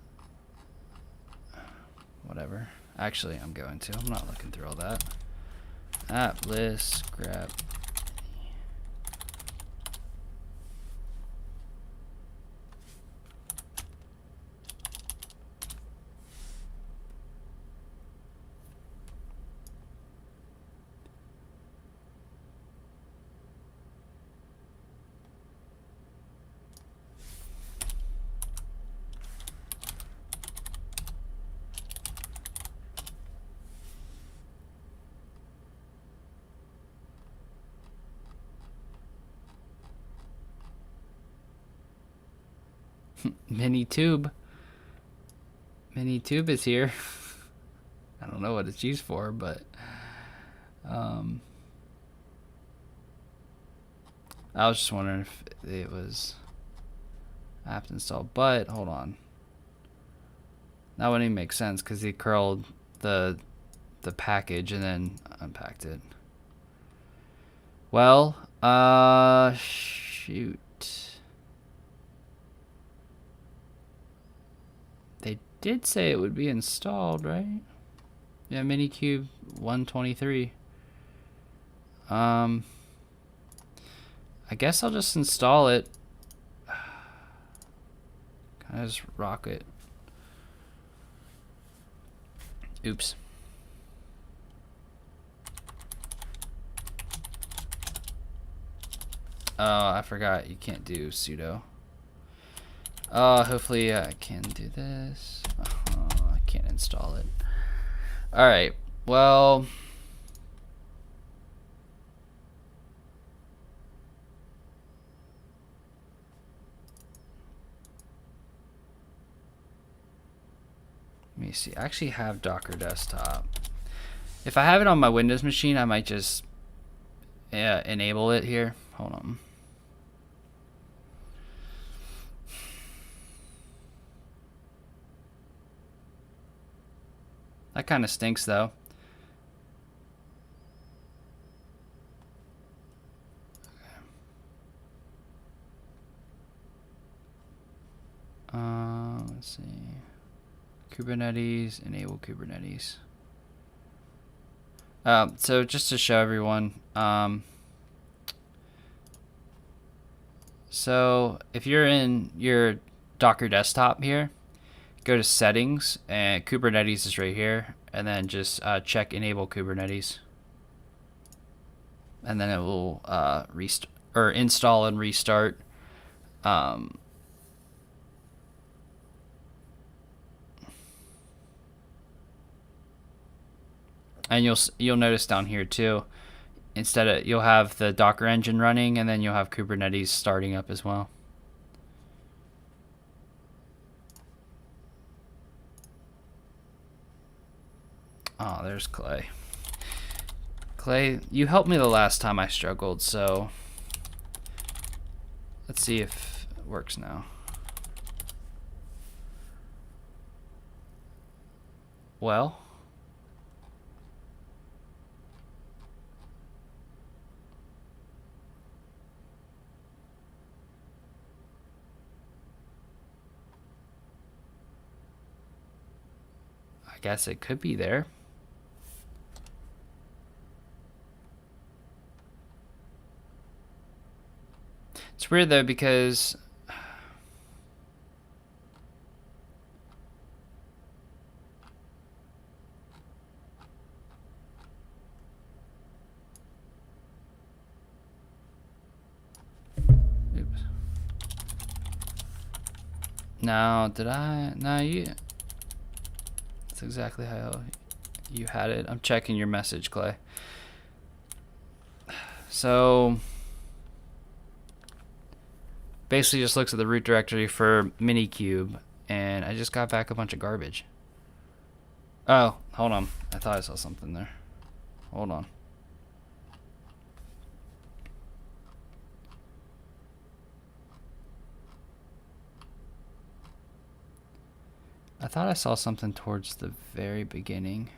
Whatever. Actually, I'm going to. I'm not looking through all that. App list, grab. MiniTube. MiniTube is here. I don't know what it's used for, but I was just wondering if it was apt install. But hold on, that wouldn't even make sense because he curled the package and then unpacked it. Well, shoot. They did say it would be installed, right? Yeah, MiniCube 123. I guess I'll just install it. Can I just rock it? Oops. Oh, I forgot you can't do sudo. Hopefully I can do this. Oh, I can't install it. Alright, well. Let me see. I actually have Docker Desktop. If I have it on my Windows machine, I might just enable it here. Hold on. That kind of stinks, though. Let's see. Kubernetes, enable Kubernetes. So just to show everyone, so if you're in your Docker desktop here, go to settings and Kubernetes is right here, and then just check enable Kubernetes, and then it will install and restart. And you'll notice down here too, instead of you'll have the Docker engine running, and then you'll have Kubernetes starting up as well. Oh, there's Clay. Clay, you helped me the last time I struggled, so let's see if it works now. Well. I guess it could be there. It's weird though because oops. No, did I? No, you. That's exactly how you had it. I'm checking your message, Clay. So basically just looks at the root directory for MiniCube, and I just got back a bunch of garbage. Oh, hold on. I thought I saw something there. Hold on. I thought I saw something towards the very beginning.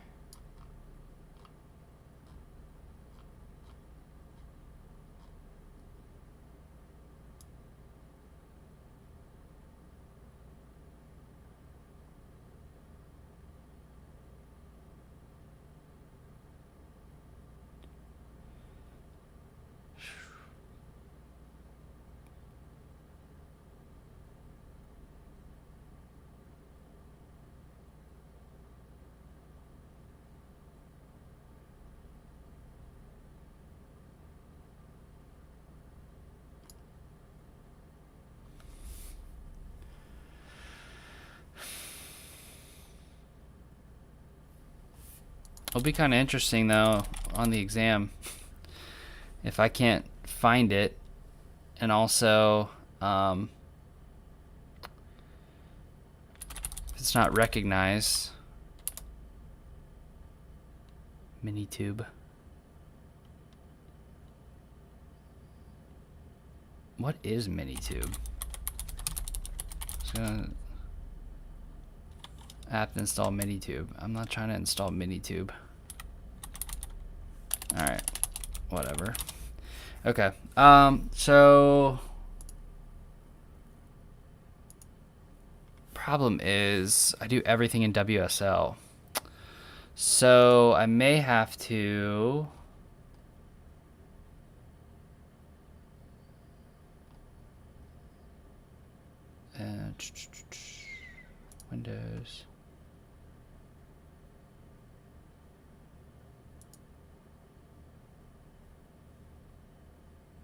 It'll be kind of interesting though on the exam if I can't find it, and also if it's not recognized. MiniCube. What is MiniCube? Just gonna apt install MiniCube. I'm not trying to install MiniCube. Alright. Whatever. Okay. So problem is I do everything in WSL. So I may have to Windows.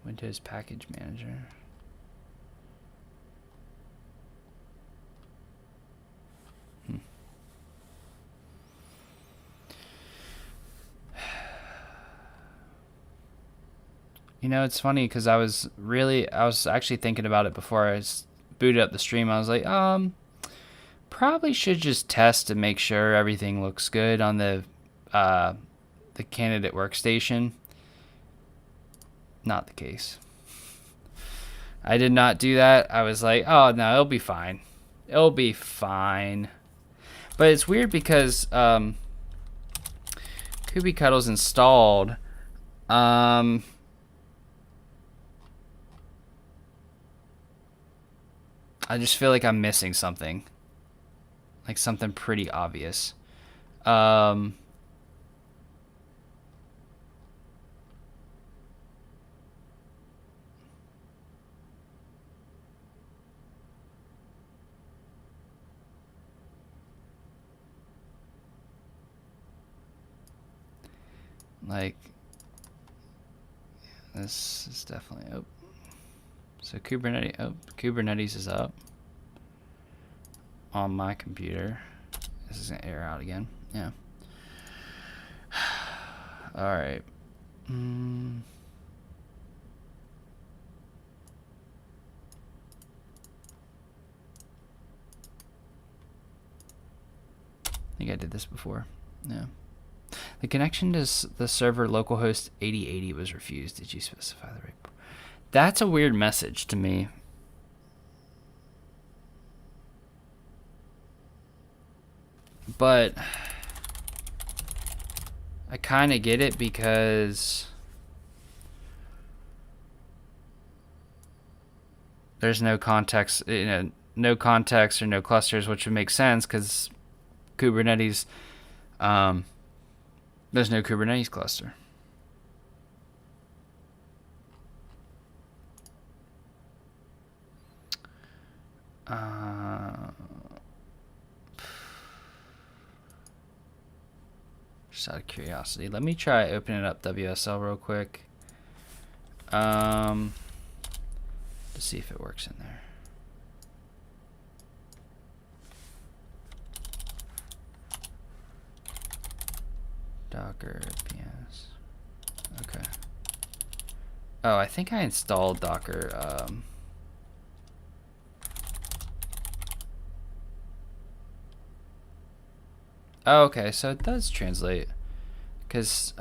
Windows Package Manager. You know, it's funny because I was actually thinking about it before I booted up the stream. I was like, probably should just test to make sure everything looks good on the candidate workstation. Not the case. I did not do that. I was like, oh no, it'll be fine. It'll be fine. But it's weird because KubeCuddle's installed. I just feel like I'm missing something. Like something pretty obvious. Like, this is definitely, oh. So Kubernetes is up on my computer. This is gonna error out again. Yeah. All right. I think I did this before. Yeah. The connection to the server localhost 8080 was refused. Did you specify the right? That's a weird message to me. But I kind of get it because there's no context, no context or no clusters, which would make sense because Kubernetes, there's no Kubernetes cluster. Just out of curiosity, let me try opening up WSL real quick to see if it works in there. Docker ps. Okay. Oh, I think I installed Docker. Oh, okay, so it does translate. Because,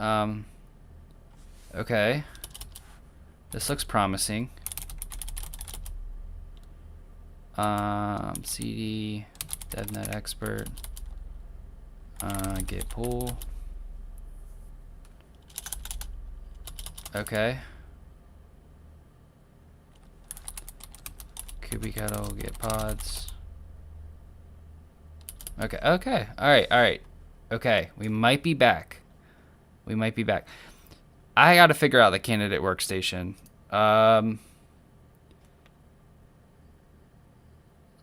okay. This looks promising. CD, DevNet Expert, git pull. Okay. KubeCuddle, git pods. Okay, okay, alright. Okay, we might be back. I gotta figure out the candidate workstation.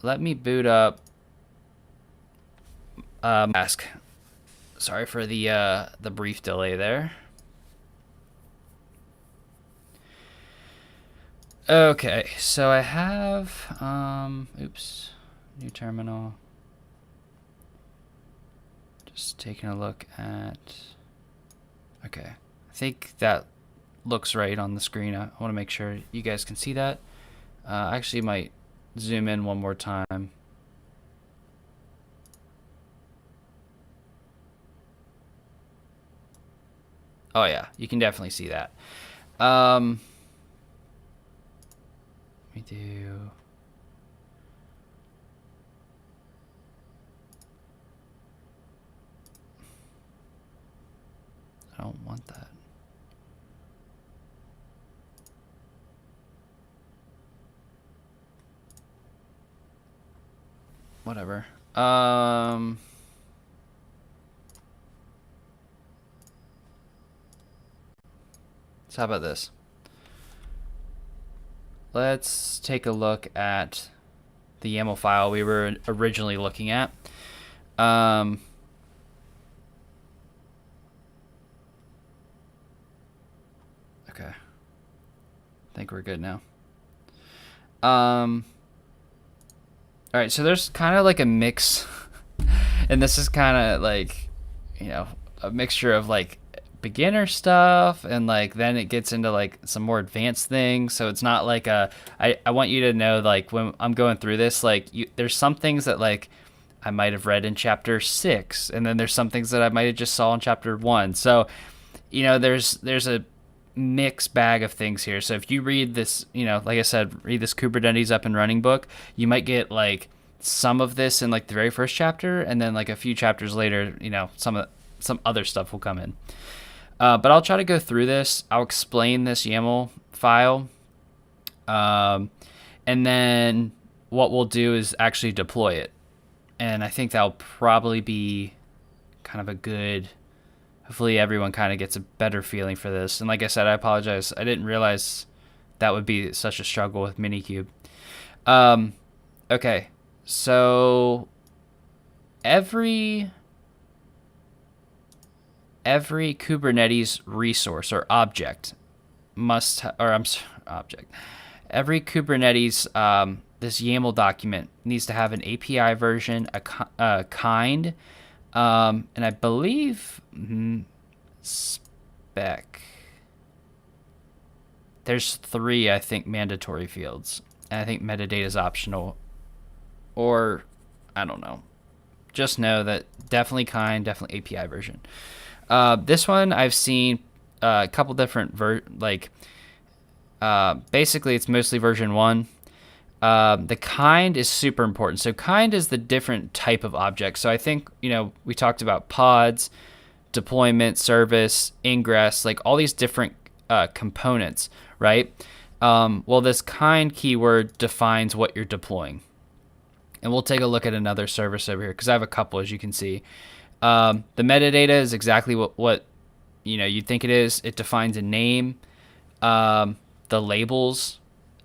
Let me boot up Flask. Sorry for the brief delay there. Okay, so I have oops, new terminal. Just taking a look at, okay. I think that looks right on the screen. I want to make sure you guys can see that. I actually might zoom in one more time. Oh yeah, you can definitely see that. Let me do. I don't want that. Whatever. So how about this? Let's take a look at the YAML file we were originally looking at. Okay. I think we're good now. All right, so there's kind of like a mix, and this is kind of like, you know, a mixture of like beginner stuff, and like then it gets into like some more advanced things. So it's not like I want you to know, like, when I'm going through this, like, there's some things that like I might have read in chapter 6, and then there's some things that I might have just saw in chapter 1. So, you know, there's a mixed bag of things here. So if you read this, you know, like I said, read this Kubernetes up and running book, you might get like some of this in like the very first chapter, and then like a few chapters later, you know, some other stuff will come in. But I'll try to go through this. I'll explain this YAML file, and then what we'll do is actually deploy it. And I think that'll probably be kind of a good. Hopefully everyone kind of gets a better feeling for this. And like I said, I apologize. I didn't realize that would be such a struggle with MiniCube. Okay, so every Kubernetes resource or object every Kubernetes, this YAML document needs to have an API version, a kind, and I believe spec. There's 3, I think, mandatory fields, and I think metadata is optional, or I don't know. Just know that definitely kind, definitely API version. This one I've seen a couple different basically it's mostly version 1. The kind is super important. So kind is the different type of object. So I think, you know, we talked about pods, deployment, service, ingress, like all these different components, right? Well, this kind keyword defines what you're deploying. And we'll take a look at another service over here because I have a couple, as you can see. The metadata is exactly what you know you'd think it is. It defines a name. The labels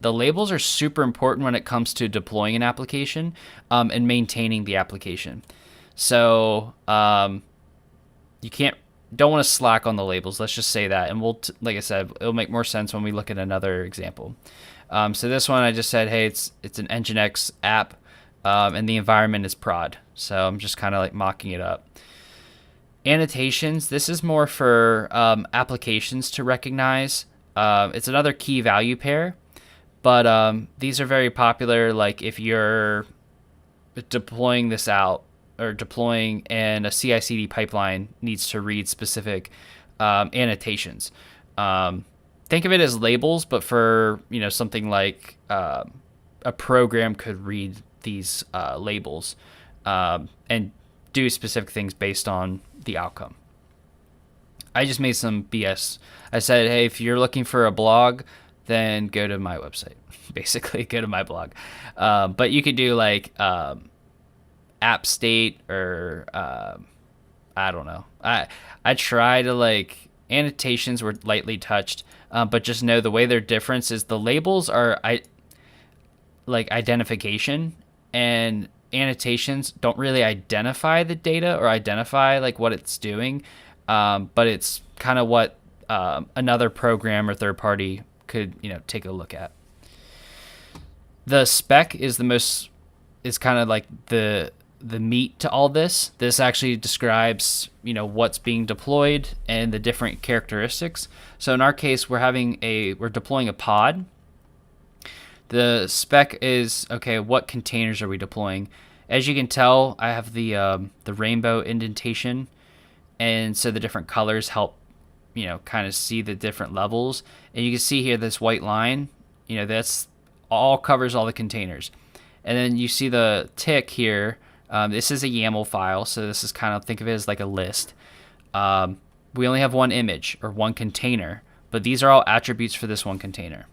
are super important when it comes to deploying an application and maintaining the application. So don't want to slack on the labels. Let's just say that, and like I said, it'll make more sense when we look at another example. So this one I just said, hey, it's an Nginx app, and the environment is prod. So I'm just kind of like mocking it up. Annotations. This is more for applications to recognize. It's another key value pair, but these are very popular. Like if you're deploying this out or deploying and a CI/CD pipeline needs to read specific annotations. Think of it as labels, but for, you know, something like a program could read these labels and do specific things based on the outcome. I just made some BS. I said, hey, if you're looking for a blog, then go to my website. Basically, go to my blog. But you could do like app state or I don't know. I try to like annotations were lightly touched, but just know the way they're different is the labels are like identification, and annotations don't really identify the data or identify like what it's doing, but it's kind of what another program or third party could, you know, take a look at. The spec is kind of like the the meat to all this. This actually describes, what's being deployed and the different characteristics. So in our case, we're deploying a pod. The spec is, okay, what containers are we deploying? As you can tell, I have the rainbow indentation, and so the different colors help, kind of see the different levels. And you can see here this white line, that's all covers all the containers. And then you see the tick here. This is a YAML file, so this is kind of, think of it as like a list. We only have one image or one container, but these are all attributes for this one container.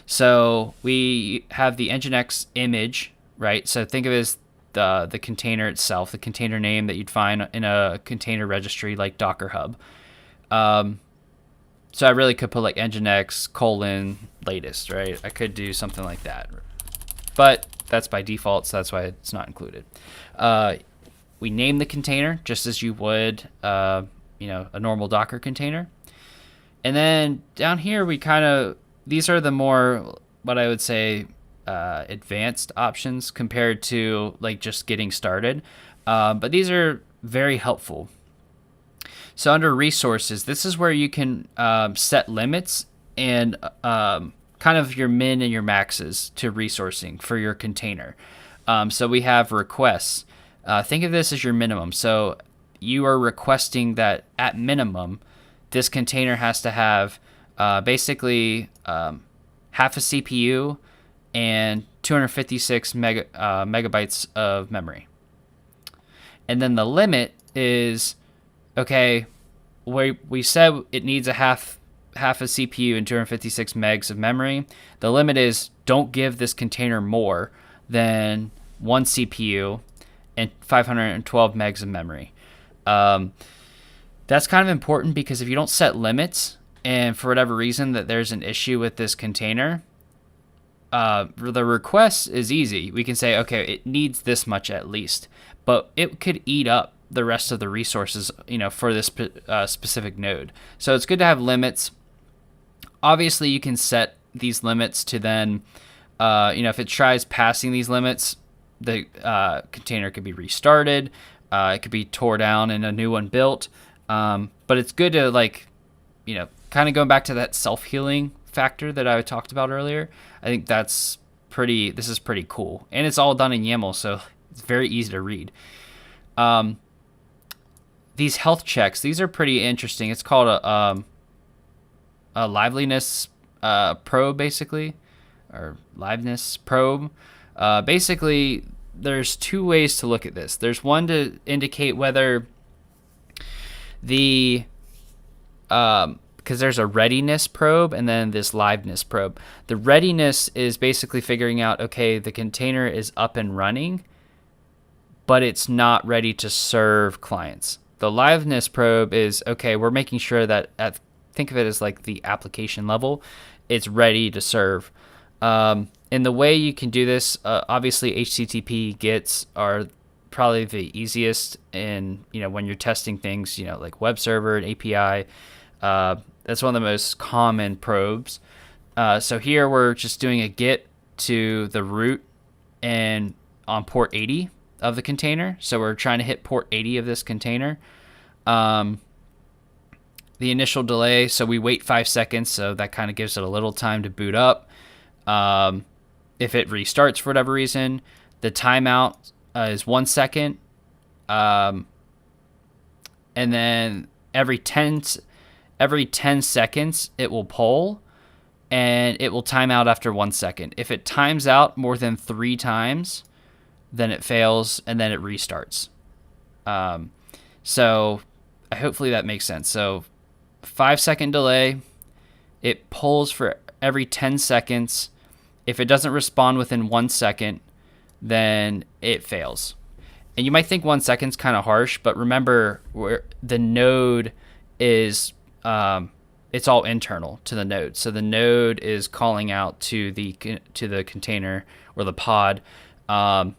So we have the Nginx image, right? So think of it as the container itself, the container name that you'd find in a container registry like Docker Hub. So I really could put like Nginx : latest, right? I could do something like that, but that's by default, so that's why it's not included. We name the container just as you would, a normal Docker container. And then down here, these are the more, what I would say, advanced options compared to like just getting started. But these are very helpful. So under resources, this is where you can set limits and kind of your min and your maxes to resourcing for your container. So we have requests. Think of this as your minimum. So you are requesting that at minimum, this container has to have basically half a CPU and 256 megabytes of memory. And then the limit is, okay, we said it needs a half a CPU and 256 megs of memory. The limit is don't give this container more than one CPU and 512 megs of memory. That's kind of important because if you don't set limits and for whatever reason that there's an issue with this container, the request is easy. We can say, okay, it needs this much at least, but it could eat up the rest of the resources, for this specific node. So it's good to have limits. Obviously, you can set these limits to then, if it tries passing these limits, the container could be restarted. It could be tore down and a new one built. But it's good to kind of going back to that self-healing factor that I talked about earlier. I think this is pretty cool. And it's all done in YAML, so it's very easy to read. These health checks, these are pretty interesting. It's called a liveliness probe, basically, or liveness probe. Basically, there's two ways to look at this. There's one to indicate whether because there's a readiness probe and then this liveness probe. The readiness is basically figuring out, okay, the container is up and running, but it's not ready to serve clients. The liveness probe is, okay, we're making sure that think of it as like the application level, it's ready to serve. And the way you can do this, obviously HTTP GETs are probably the easiest in, when you're testing things, like web server and API. That's one of the most common probes. So here we're just doing a GET to the root and on port 80 of the container. So we're trying to hit port 80 of this container. The initial delay, so we wait 5 seconds, so that kind of gives it a little time to boot up. If it restarts for whatever reason, the timeout is 1 second. And then every 10 seconds, it will poll, and it will time out after 1 second. If it times out more than 3 times, then it fails, and then it restarts. So hopefully that makes sense. So 5 second delay, it polls for every 10 seconds. If it doesn't respond within 1 second, then it fails. And you might think 1 second's kind of harsh, but remember where the node is, it's all internal to the node. So the node is calling out to the container or the pod. So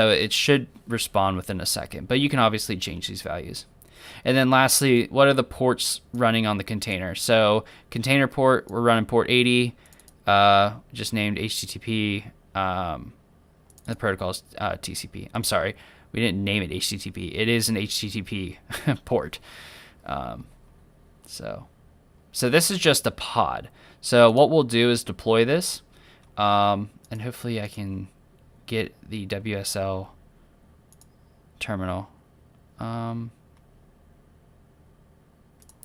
it should respond within a second, but you can obviously change these values. And then lastly, what are the ports running on the container? So container port, we're running port 80, just named HTTP The protocol is TCP. I'm sorry, we didn't name it HTTP. It is an HTTP port. So this is just a pod. So what we'll do is deploy this, and hopefully I can get the WSL terminal. There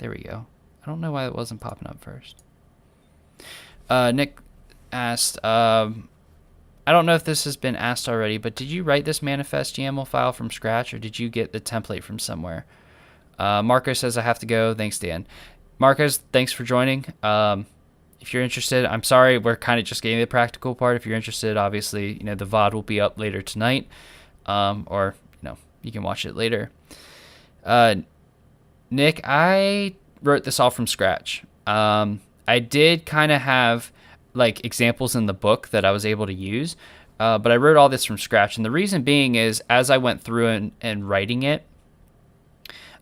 we go. I don't know why it wasn't popping up first. Nick asked, I don't know if this has been asked already, but did you write this manifest YAML file from scratch, or did you get the template from somewhere? Marco says I have to go. Thanks, Dan. Marcos, thanks for joining. If you're interested, I'm sorry, we're kind of just getting the practical part. If you're interested, obviously, the VOD will be up later tonight, or you can watch it later. Nick, I wrote this all from scratch. I did kind of have like examples in the book that I was able to use, but I wrote all this from scratch. And the reason being is as I went through and writing it,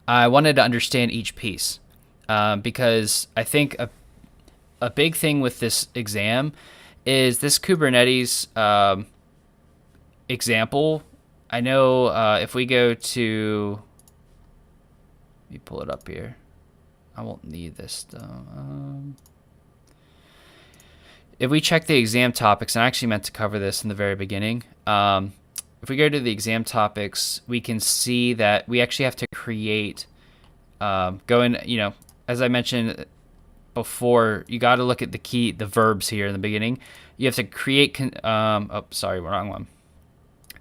I wanted to understand each piece, because I think a big thing with this exam is this Kubernetes example. I know if we go to, let me pull it up here. I won't need this though. If we check the exam topics, and I actually meant to cover this in the very beginning. If we go to the exam topics, we can see that we actually have to create, as I mentioned before, you got to look at the verbs here in the beginning. You have to create, wrong one.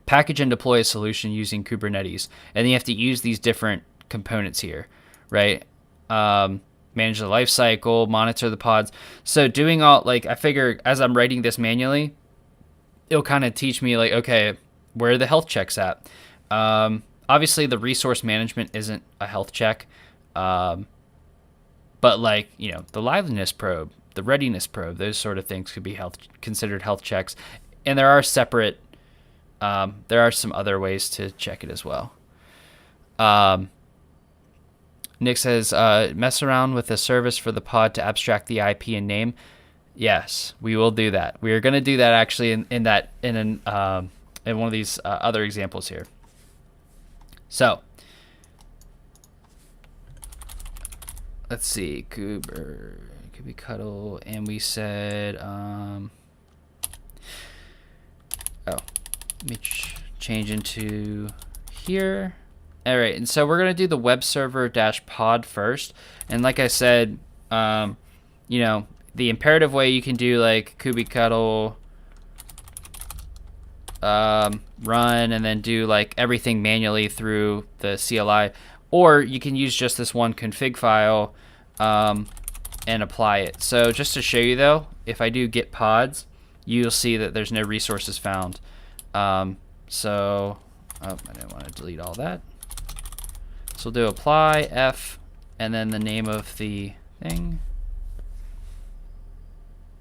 Package and deploy a solution using Kubernetes. And then you have to use these different components here, right? Manage the life cycle, monitor the pods. So doing all, I figure as I'm writing this manually, it'll kind of teach me okay, where are the health checks at? Obviously the resource management isn't a health check. But the liveliness probe, the readiness probe, those sort of things could be considered health checks. And there are separate, there are some other ways to check it as well. Nick says, mess around with the service for the pod to abstract the IP and name. Yes, we will do that. We are going to do that actually in one of these other examples here. So let's see, kubectl, and we said, let me change into here. All right, and so we're going to do the web server -pod first. And like I said, the imperative way you can do kubectl run and then do everything manually through the CLI. Or you can use just this one config file and apply it. So just to show you though, if I do git pods, you'll see that there's no resources found. I didn't want to delete all that. So we'll do apply F and then the name of the thing.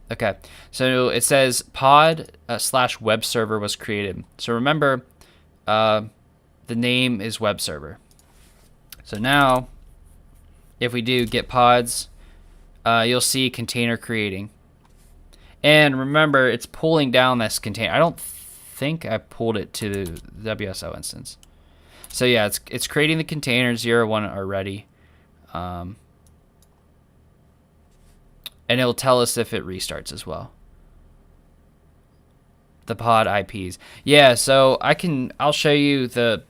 Okay, so it says pod / web server was created. So remember, the name is web server. So now, if we do git pods, you'll see container creating. And remember, it's pulling down this container. I don't think I pulled it to the WSO instance. So yeah, it's creating the container 0, 1 are ready. And it'll tell us if it restarts as well. The pod IPs. Yeah, so I'll show you the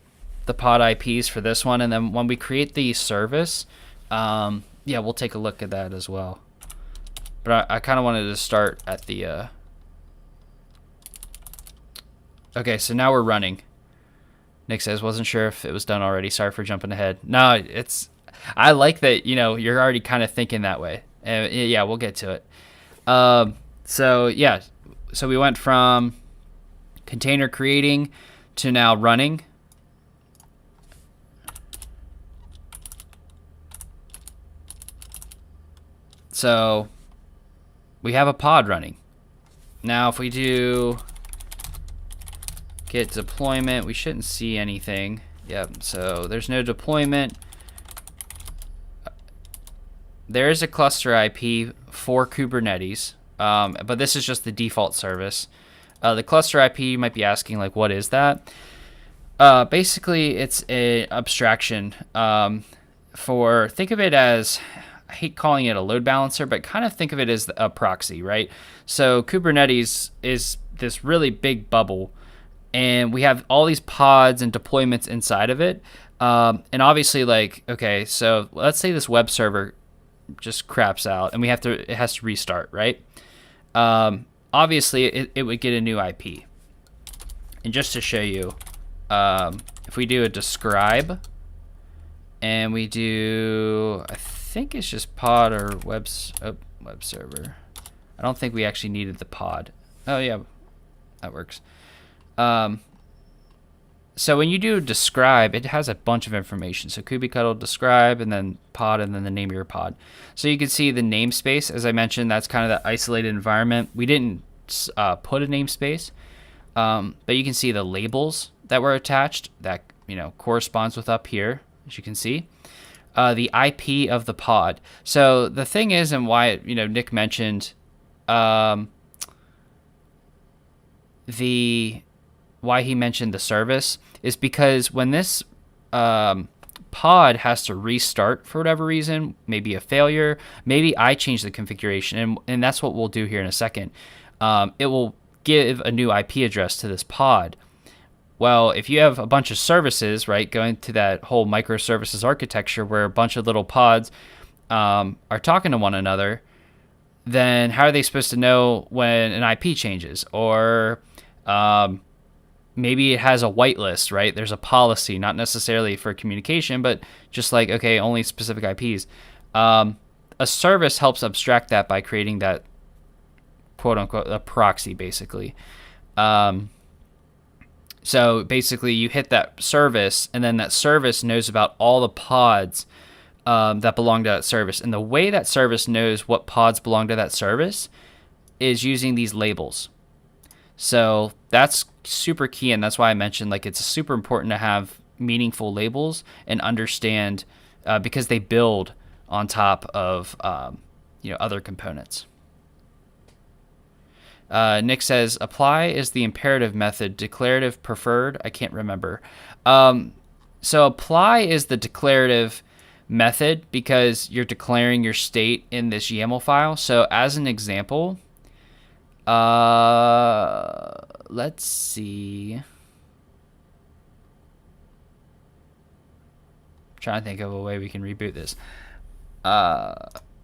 pod IPs for this one, and then when we create the service, we'll take a look at that as well. But I kind of wanted to start at the okay, so now we're running. Nick says, wasn't sure if it was done already. Sorry for jumping ahead. No, I like that, you're already kind of thinking that way. Yeah, we'll get to it. So we went from container creating to now running. So we have a pod running. Now if we do git deployment, we shouldn't see anything. Yep, so there's no deployment. There is a cluster IP for Kubernetes, but this is just the default service. The cluster IP, you might be asking, like, what is that? Basically, it's an abstraction think of it as, I hate calling it a load balancer, but kind of think of it as a proxy, right? So Kubernetes is this really big bubble, and we have all these pods and deployments inside of it. And obviously, like, okay, so let's say this web server just craps out, and it has to restart, right? Obviously, it would get a new IP. And just to show you, if we do a describe, and we do, I think it's just pod or web server. I don't think we actually needed the pod. Oh yeah, that works. So when you do describe, it has a bunch of information. So kubectl describe, and then pod, and then the name of your pod. So you can see the namespace, as I mentioned, that's kind of the isolated environment. We didn't put a namespace, but you can see the labels that were attached that corresponds with up here, as you can see. The IP of the pod. So the thing is, and why Nick mentioned why he mentioned the service is because when this pod has to restart for whatever reason, maybe a failure, maybe I change the configuration, and that's what we'll do here in a second. It will give a new IP address to this pod. Well, if you have a bunch of services, right, going to that whole microservices architecture where a bunch of little pods are talking to one another, then how are they supposed to know when an IP changes? Or maybe it has a whitelist, right? There's a policy, not necessarily for communication, but just like, okay, only specific IPs. A service helps abstract that by creating that, quote unquote, a proxy, basically. So basically you hit that service, and then that service knows about all the pods that belong to that service. And the way that service knows what pods belong to that service is using these labels. So that's super key, and that's why I mentioned, like, it's super important to have meaningful labels and understand because they build on top of other components. Nick says, apply is the imperative method, declarative preferred. I can't remember. So apply is the declarative method because you're declaring your state in this YAML file. So as an example, let's see. I'm trying to think of a way we can reboot this.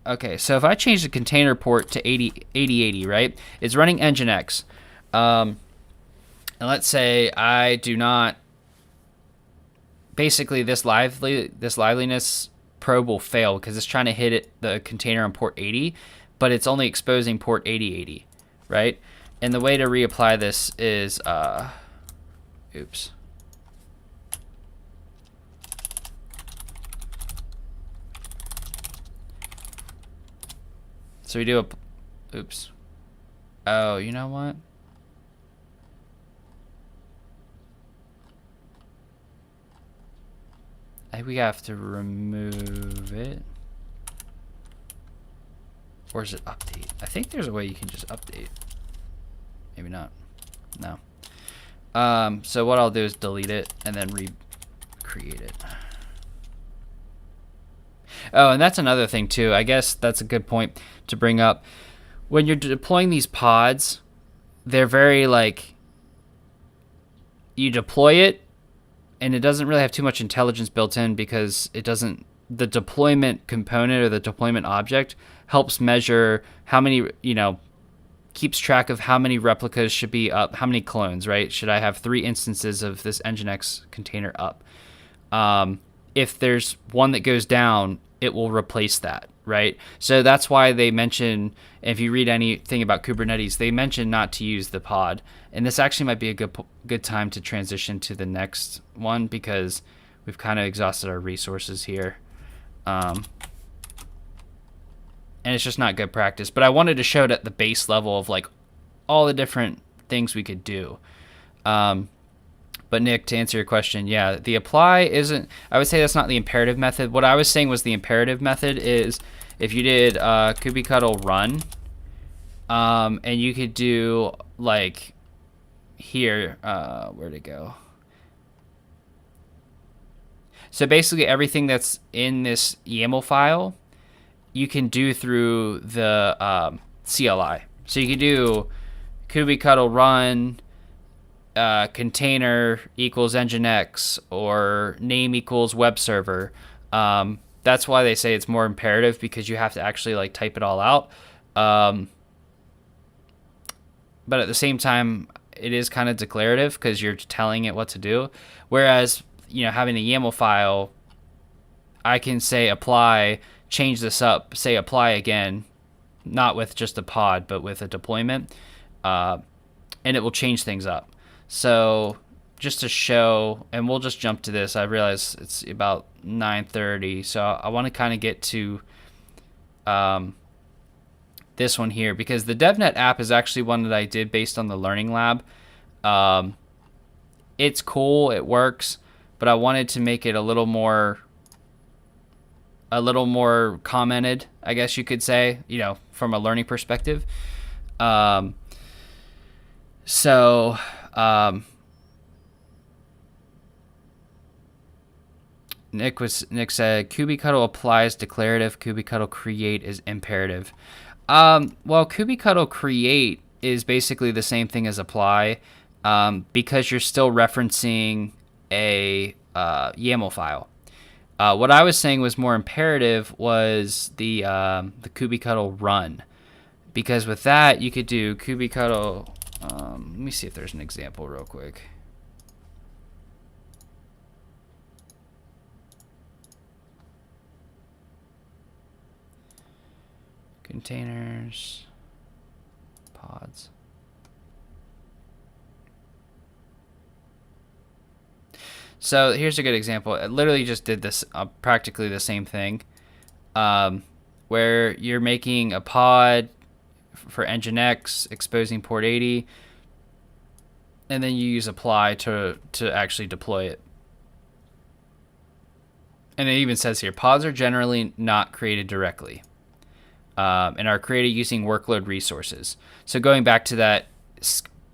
Okay, so if I change the container port to 8080, right? It's running Nginx. And let's say I do not. Basically, this liveliness probe will fail because it's trying to hit the container on port 80, but it's only exposing port 8080, right? And the way to reapply this is, oops. So we do oops. Oh, you know what? I think we have to remove it. Or is it update? I think there's a way you can just update. Maybe not. No. So what I'll do is delete it and then recreate it. Oh, and that's another thing too. I guess that's a good point to bring up. When you're deploying these pods, they're very like, you deploy it and it doesn't really have too much intelligence built in because it doesn't, the deployment component or the deployment object helps measure how many, keeps track of how many replicas should be up, how many clones, right? Should I have 3 instances of this Nginx container up? If there's one that goes down, it will replace that, right? So that's why they mention, if you read anything about Kubernetes, they mention not to use the pod. And this actually might be a good time to transition to the next one because we've kind of exhausted our resources here. And it's just not good practice. But I wanted to show it at the base level of like all the different things we could do. But Nick, to answer your question, yeah, the apply isn't, I would say that's not the imperative method. What I was saying was the imperative method is if you did kubectl run, and you could do like here, where'd it go? So basically everything that's in this YAML file, you can do through the CLI. So you can do kubectl run container equals nginx or name equals web server. That's why they say it's more imperative, because you have to actually like type it all out. But at the same time, it is kind of declarative because you're telling it what to do. Whereas, having a YAML file, I can say apply, change this up, say apply again, not with just a pod, but with a deployment, and it will change things up. So just to show, and we'll just jump to this. I realize it's about 9:30, so I want to kind of get to this one here, because the DevNet app is actually one that I did based on the Learning Lab. It's cool, it works, but I wanted to make it a little more commented, I guess you could say, from a learning perspective. Nick said kubectl applies declarative, kubectl create is imperative. Well, kubectl create is basically the same thing as apply, because you're still referencing a YAML file. What I was saying was more imperative was the kubectl run, because with that you could do kubectl. Let me see if there's an example real quick. Containers, pods. So here's a good example. I literally just did this practically the same thing, where you're making a pod for nginx, exposing port 80, and then you use apply to actually deploy it. And it even says here, pods are generally not created directly, and are created using workload resources. So going back to that,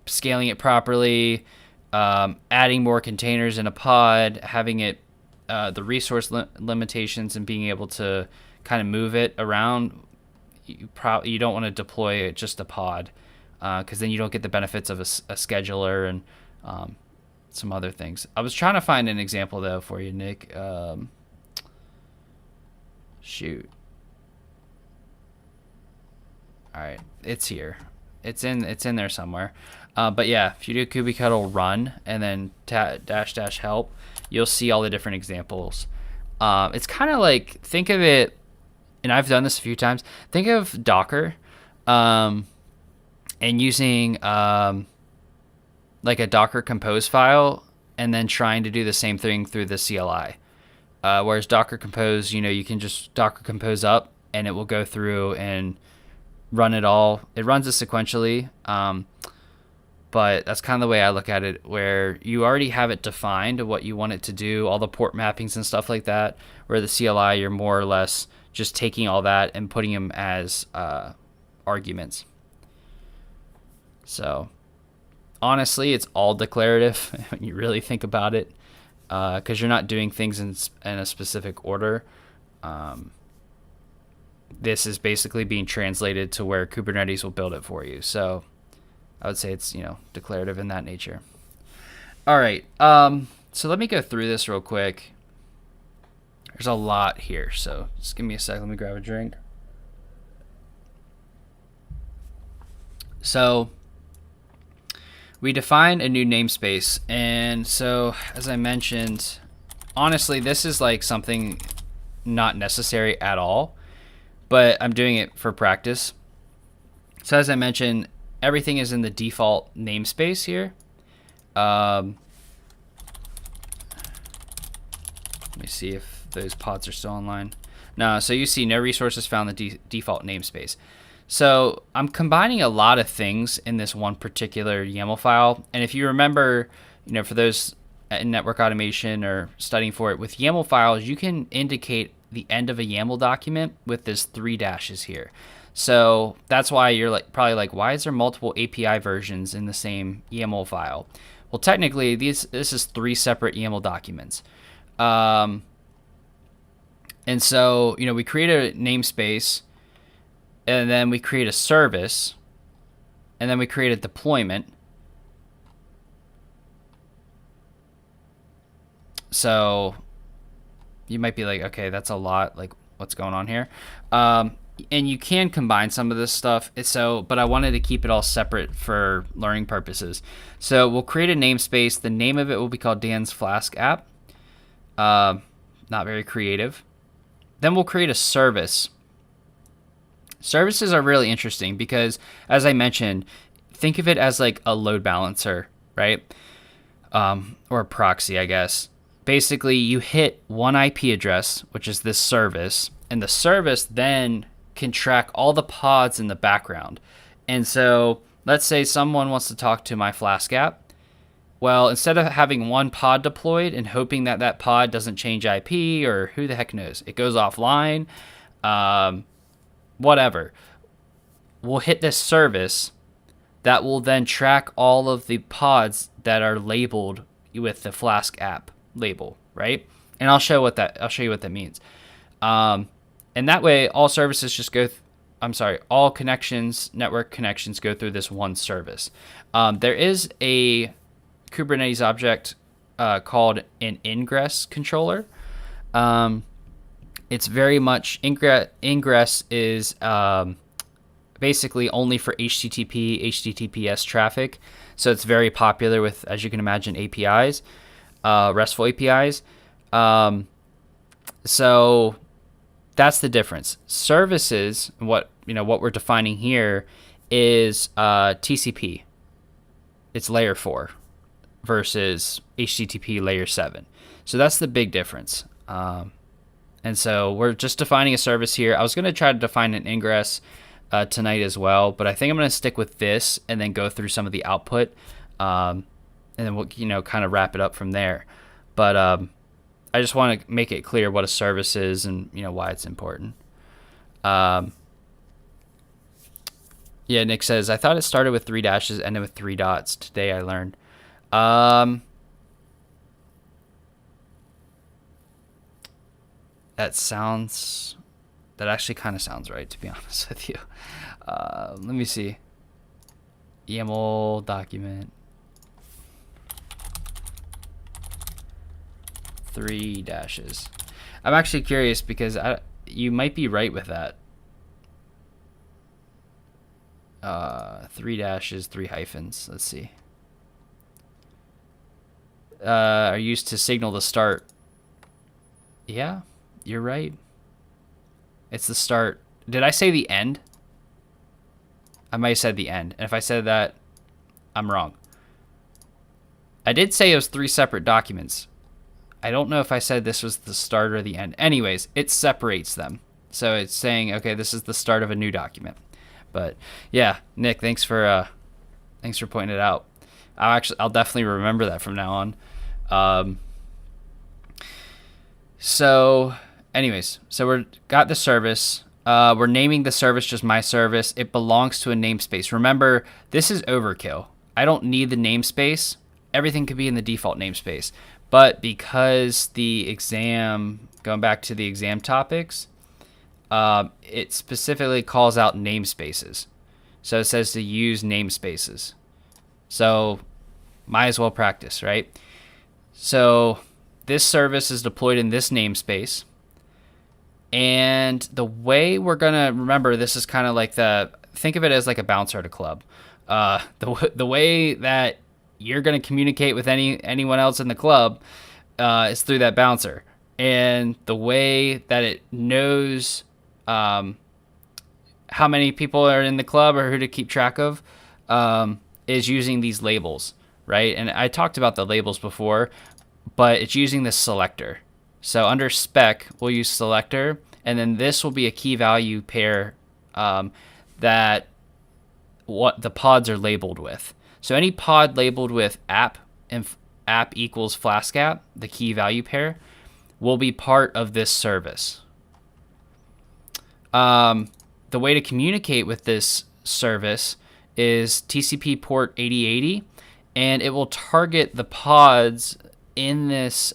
scaling it properly, adding more containers in a pod, having it the resource limitations, and being able to kind of move it around. You don't want to deploy just a pod, because then you don't get the benefits of a scheduler and some other things. I was trying to find an example though for you, Nick. Shoot. All right, it's here. It's in there somewhere. But yeah, if you do kubectl run and then -- help, you'll see all the different examples. It's kind of like, think of it, and I've done this a few times. Think of Docker, and using like a Docker compose file, and then trying to do the same thing through the CLI. Whereas Docker compose, you can just Docker compose up, and it will go through and run it all. It runs it sequentially, but that's kind of the way I look at it, where you already have it defined what you want it to do, all the port mappings and stuff like that, where the CLI, you're more or less just taking all that and putting them as arguments. So honestly, it's all declarative when you really think about it, because you're not doing things in a specific order. This is basically being translated to where Kubernetes will build it for you. So I would say it's, declarative in that nature. All right. So let me go through this real quick. There's a lot here, so just give me a sec. Let me grab a drink. So we define a new namespace. And so, as I mentioned, honestly, this is like something not necessary at all, but I'm doing it for practice. So as I mentioned, everything is in the default namespace here. Let me see if those pods are still online. No, so you see no resources found in the default namespace. So I'm combining a lot of things in this one particular YAML file. And if you remember, for those in network automation or studying for it, with YAML files, you can indicate the end of a YAML document with this 3 dashes here. So that's why you're probably like, why is there multiple API versions in the same YAML file? Well, technically, this is 3 separate YAML documents. And so, we create a namespace, and then we create a service, and then we create a deployment. So you might be like, okay, that's a lot. Like, what's going on here? And you can combine some of this stuff. But I wanted to keep it all separate for learning purposes. So we'll create a namespace. The name of it will be called Dan's Flask app. Not very creative. Then we'll create a service. Services are really interesting because, as I mentioned, think of it as like a load balancer, right? Or a proxy, I guess. Basically, you hit one IP address, which is this service, and the service then can track all the pods in the background. And so let's say someone wants to talk to my Flask app. Well, instead of having one pod deployed and hoping that that pod doesn't change IP or who the heck knows, it goes offline, whatever, we'll hit this service that will then track all of the pods that are labeled with the Flask app label, right? And I'll show you what that means. And that way, all services just all connections, network connections go through this one service. There is a Kubernetes object called an ingress controller. It's very much, ingress is basically only for HTTP, HTTPS traffic. So it's very popular with, as you can imagine, APIs, RESTful APIs. So that's the difference. Services, what we're defining here is TCP. It's layer 4 versus HTTP layer 7. So that's the big difference. And so we're just defining a service here. I was going to try to define an ingress tonight as well, but I think I'm going to stick with this and then go through some of the output, and then we'll kind of wrap it up from there. But I just want to make it clear what a service is and why it's important. Yeah, Nick says, I thought it started with 3 dashes, ended with 3 dots. Today I learned. That actually kind of sounds right, to be honest with you. Let me see. YAML document. 3 dashes. I'm actually curious because you might be right with that. 3 dashes, 3 hyphens. Let's see. Are used to signal the start. Yeah, you're right. It's the start. Did I say the end? I might have said the end. And if I said that, I'm wrong. I did say it was 3 separate documents. I don't know if I said this was the start or the end. Anyways, it separates them. So it's saying, okay, this is the start of a new document. But yeah, Nick, thanks for pointing it out. I'll definitely remember that from now on. So anyways, so we're got the service. We're naming the service just my service. It belongs to a namespace. Remember, this is overkill. I don't need the namespace. Everything could be in the default namespace. But because the exam, going back to the exam topics, it specifically calls out namespaces. So it says to use namespaces. So might as well practice, right? So this service is deployed in this namespace. And the way we're going to remember, this is kind of like think of it as like a bouncer at a club. The way that you're going to communicate with anyone else in the club is through that bouncer. And the way that it knows how many people are in the club or who to keep track of is using these labels, right? And I talked about the labels before, but it's using this selector. So under spec, we'll use selector, and then this will be a key value pair that what the pods are labeled with. So any pod labeled with app and app equals Flask app, the key value pair, will be part of this service. the way to communicate with this service is TCP port 8080, and it will target the pods in this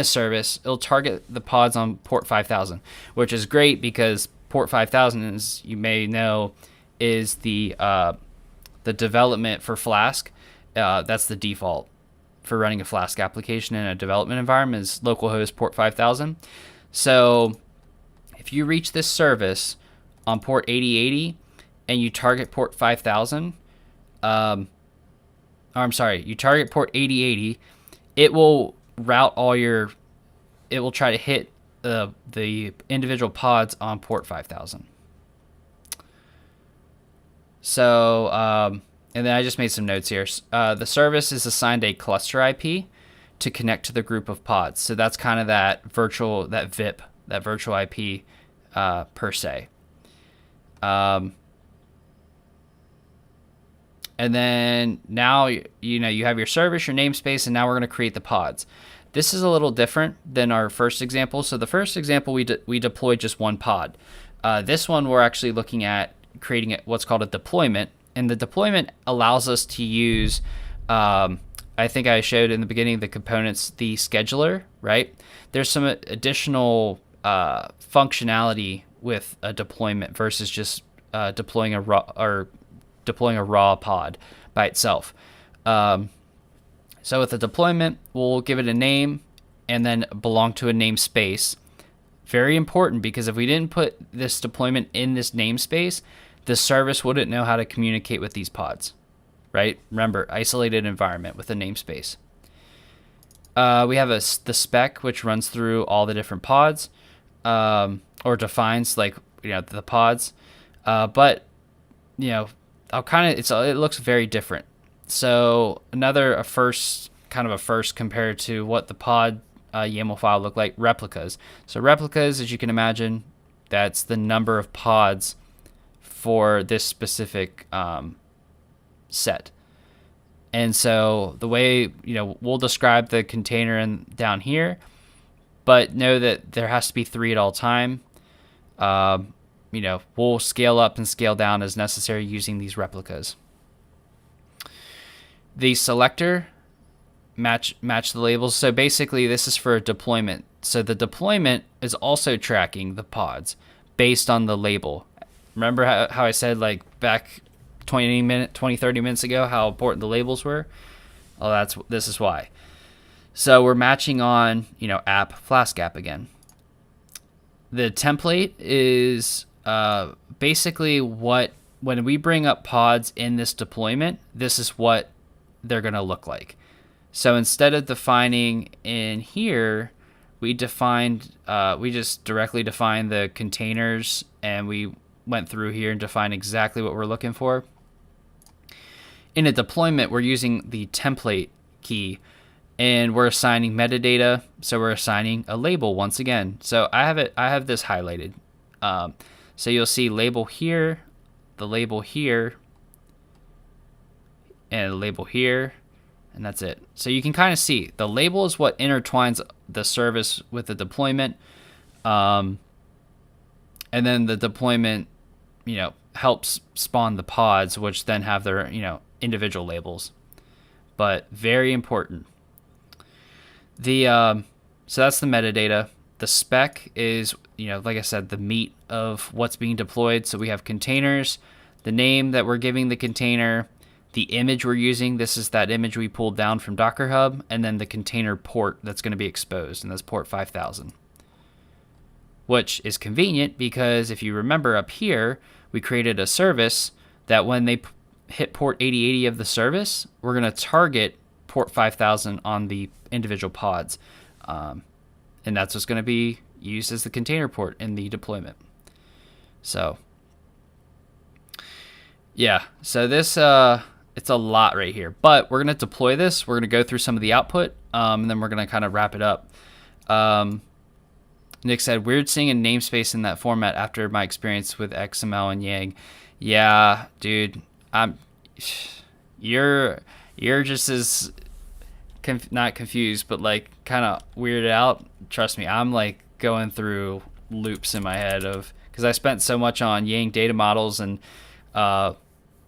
service. It'll target the pods on port 5000, which is great because port 5000, as you may know, is the development for Flask. That's the default for running a Flask application in a development environment is localhost port 5000. So if you reach this service on port 8080 and you target port 5000, you target port 8080, it will route it will try to hit the individual pods on port 5000. So, and then I just made some notes here. The service is assigned a cluster IP to connect to the group of pods. So that's kind of that VIP, that virtual IP per se. And then now you have your service, your namespace, and now we're going to create the pods. This is a little different than our first example. So the first example, we deployed just one pod. This one, we're actually looking at creating what's called a deployment. And the deployment allows us to use, I think I showed in the beginning, the components, the scheduler, right? There's some additional functionality with a deployment versus just deploying a raw pod by itself. So with a deployment, we'll give it a name and then belong to a namespace. Very important, because if we didn't put this deployment in this namespace, the service wouldn't know how to communicate with these pods, right? Remember, isolated environment with a namespace. We have the spec, which runs through all the different pods, or defines the pods. But it looks very different. So a first compared to what the pod YAML file looked like, replicas. So replicas, as you can imagine, that's the number of pods for this specific set. And so the way, we'll describe the container down here, but know that there has to be 3 at all time. We'll scale up and scale down as necessary using these replicas. The selector match the labels. So basically this is for a deployment. So the deployment is also tracking the pods based on the label. Remember how I said back 30 minutes ago how important the labels were? Well, this is why. So we're matching on, app, Flask app again. The template is basically when we bring up pods in this deployment, this is what they're going to look like. So instead of defining in here, we just directly defined the containers, and we went through here and defined exactly what we're looking for. In a deployment, we're using the template key, and we're assigning metadata. So we're assigning a label once again. So I have this highlighted. So you'll see label here, the label here, and a label here, and that's it. So you can kind of see the label is what intertwines the service with the deployment. And then the deployment, helps spawn the pods, which then have their, individual labels. But very important. So that's the metadata. The spec is, like I said, the meat of what's being deployed. So we have containers, the name that we're giving the container, the image we're using. This is that image we pulled down from Docker Hub, and then the container port that's going to be exposed, and that's port 5000. Which is convenient because if you remember up here, we created a service that when they hit port 8080 of the service, we're going to target port 5000 on the individual pods. And that's what's going to be used as the container port in the deployment. So, yeah. So this, it's a lot right here. But we're going to deploy this. We're going to go through some of the output, and then we're going to kind of wrap it up. Nick said, weird seeing a namespace in that format after my experience with XML and Yang. Yeah, dude, you're just as not confused, but kind of weirded out. Trust me, I'm going through loops in my head of, because I spent so much on Yang data models and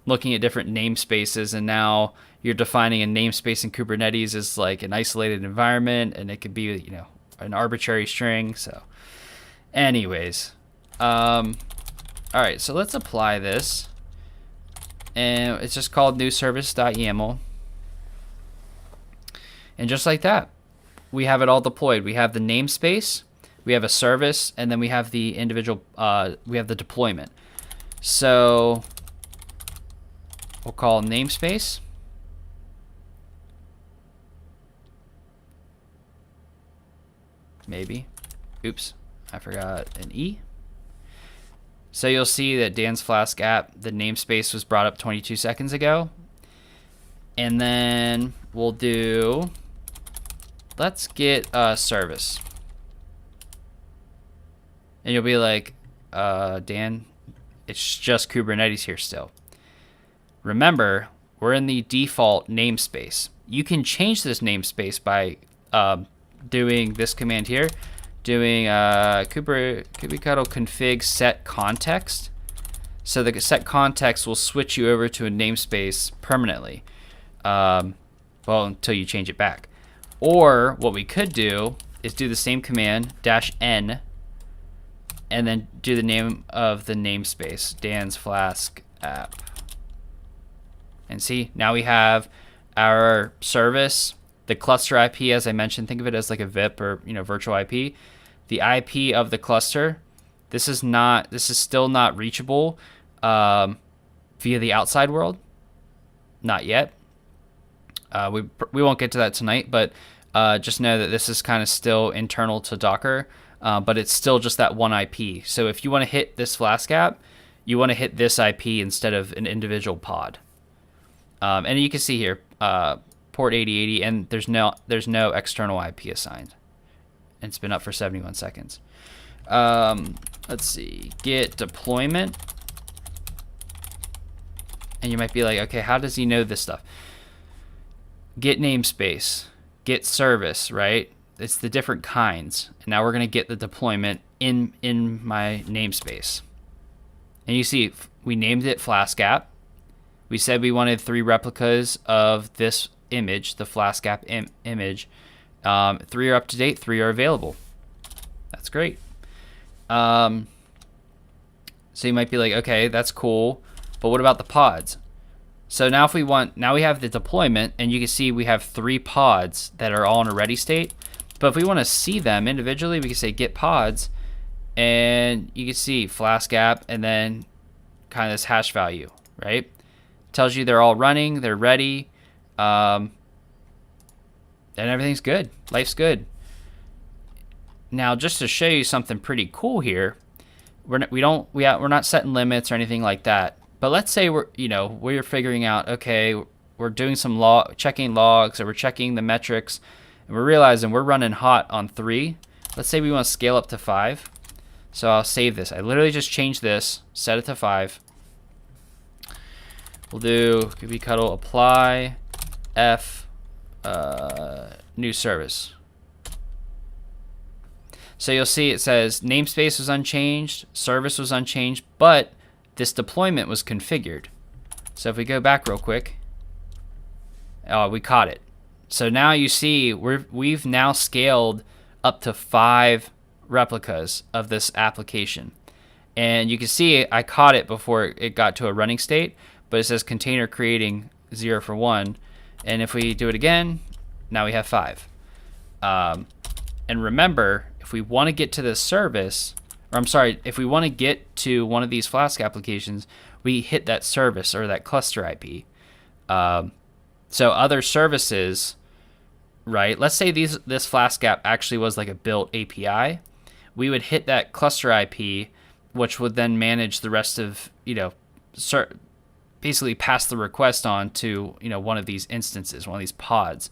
looking at different namespaces, and now you're defining a namespace in Kubernetes as like an isolated environment, and it could be, you know, an arbitrary string. So anyways, all right, so let's apply this, and it's just called new service.yaml. And just like that, we have it all deployed. We have the namespace, we have a service, and then we have the individual, we have the deployment. So we'll call namespace. Maybe. Oops, I forgot an E. So you'll see that Dan's Flask app, the namespace was brought up 22 seconds ago. And then we'll do, let's get a service. And you'll be like, Dan, it's just Kubernetes here still. Remember, we're in the default namespace. You can change this namespace by doing this command here, doing kubectl config set context. So the set context will switch you over to a namespace permanently, well, until you change it back. Or what we could do is do the same command, -n, and then do the name of the namespace, Dan's Flask app. And see, now we have our service, the cluster IP, as I mentioned, think of it as like a VIP or, you know, virtual IP. The IP of the cluster, this is still not reachable via the outside world. Not yet. We won't get to that tonight, but just know that this is kind of still internal to Docker, but it's still just that one IP. So if you want to hit this Flask app, you want to hit this IP instead of an individual pod. And you can see here, port 8080, and there's no external IP assigned. And it's been up for 71 seconds. Let's see, git deployment. And you might be like, okay, how does he know this stuff? Git namespace, git service, right? It's the different kinds. And now we're gonna get the deployment in my namespace. And you see, we named it Flask app. We said we wanted 3 replicas of this image, the Flask app image. 3 are up to date, 3 are available. That's great. So you might be like, okay, that's cool, but what about the pods? So now if we want, now we have the deployment, and you can see we have 3 pods that are all in a ready state. But if we want to see them individually, we can say git pods, and you can see Flask app, and then kind of this hash value, right? Tells you they're all running, they're ready, and everything's good. Life's good. Now, just to show you something pretty cool here, we're not setting limits or anything like that. But let's say we're figuring out, okay, we're doing some checking logs, or we're checking the metrics, and we're realizing we're running hot on 3. Let's say we want to scale up to 5. So I'll save this. I literally just changed this, set it to 5. We'll do kubectl apply f new service. So you'll see it says namespace was unchanged, service was unchanged, but this deployment was configured. So if we go back real quick, we caught it. So now you see we've now scaled up to 5 replicas of this application. And you can see I caught it before it got to a running state, but it says container creating 0 for 1. And if we do it again, now we have 5. And remember, if we want to get to this service, or I'm sorry, if we want to get to one of these Flask applications, we hit that service or that cluster IP. So other services, right? Let's say this Flask app actually was like a built API. We would hit that cluster IP, which would then manage the rest of, basically pass the request on to, one of these instances, one of these pods.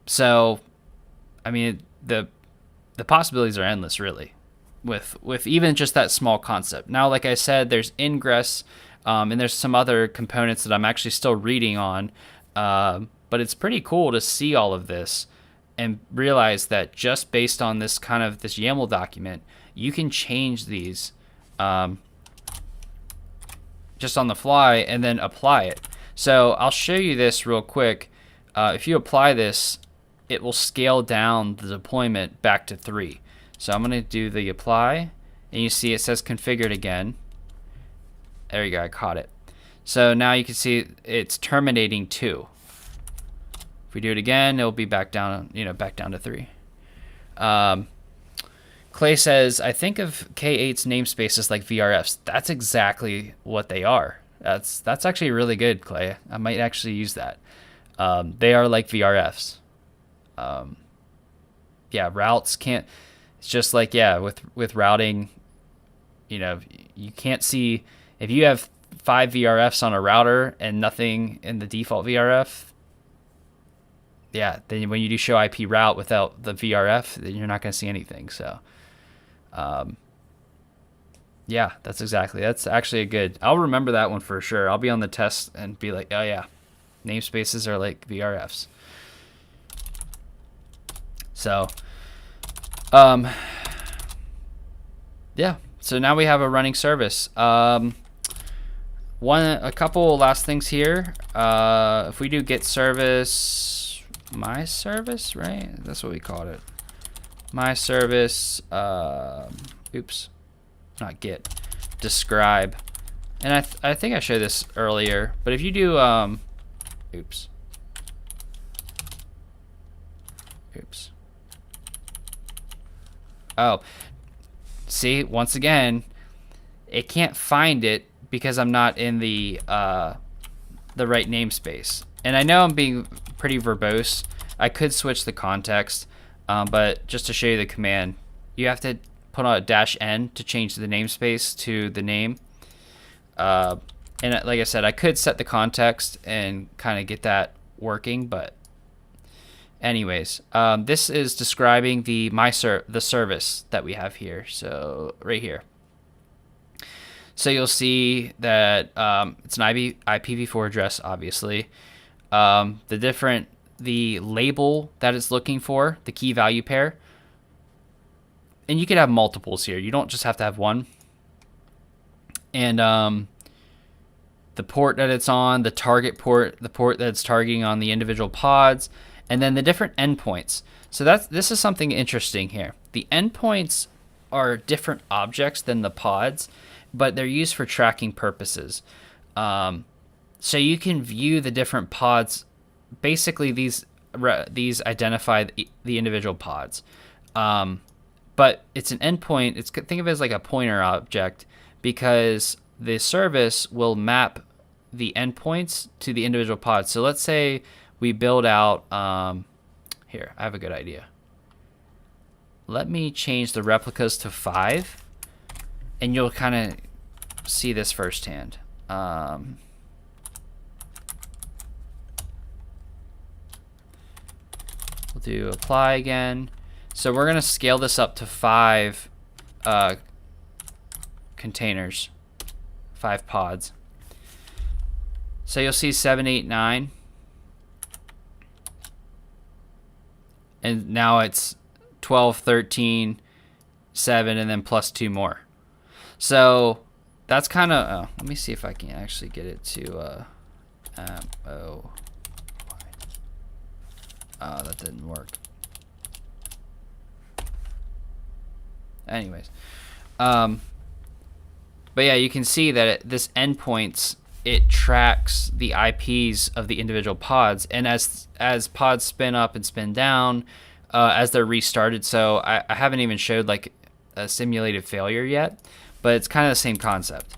So, I mean, the possibilities are endless, really, with even just that small concept. Now, like I said, there's ingress, and there's some other components that I'm actually still reading on, but it's pretty cool to see all of this. and realize that just based on this kind of this YAML document, you can change these just on the fly and then apply it. So I'll show you this real quick. If you apply this, it will scale down the deployment back to 3. So I'm going to do the apply, and you see it says configured again. There you go, I caught it. So now you can see it's terminating 2. If we do it again, it'll be back down, back down to 3. Clay says, I think of K8's namespaces like VRFs. That's exactly what they are. That's actually really good, Clay. I might actually use that. They are like VRFs. Yeah, routes can't. It's just like, yeah, with routing, you can't see if you have 5 VRFs on a router and nothing in the default VRF. Yeah, then when you do show IP route without the VRF, then you're not going to see anything. So, yeah, that's actually a good. I'll remember that one for sure. I'll be on the test and be like, oh yeah, namespaces are like VRFs. So, yeah. So now we have a running service. A couple last things here. If we do git service, my service, right? That's what we called it. My service. Oops, not git. Describe. And I think I showed this earlier. But if you do, oops. Oh, see, once again, it can't find it because I'm not in the right namespace. And I know I'm being pretty verbose. I could switch the context, but just to show you the command, you have to put on a -n to change the namespace to the name. And like I said, I could set the context and kind of get that working, but anyways, this is describing the service that we have here. So right here. So you'll see that it's an IPv4 address, obviously. The label that it's looking for, the key value pair. And you could have multiples here. You don't just have to have one. And the port that it's on, the target port, the port that it's targeting on the individual pods, and then the different endpoints. So this is something interesting here. The endpoints are different objects than the pods, but they're used for tracking purposes. So you can view the different pods. Basically, these identify the individual pods. But it's an endpoint. Think of it as like a pointer object, because the service will map the endpoints to the individual pods. So let's say we build out, here, I have a good idea. Let me change the replicas to 5, and you'll kind of see this firsthand. We'll do apply again. So we're going to scale this up to 5 containers, 5 pods. So you'll see 7, 8, 9. And now it's 12, 13, 7, and then plus 2 more. So that's kind of, let me see if I can actually get it to, oh, that didn't work. Anyways, but yeah, you can see that this endpoints, it tracks the IPs of the individual pods, and as pods spin up and spin down, as they're restarted. So I haven't even showed like a simulated failure yet, but it's kind of the same concept.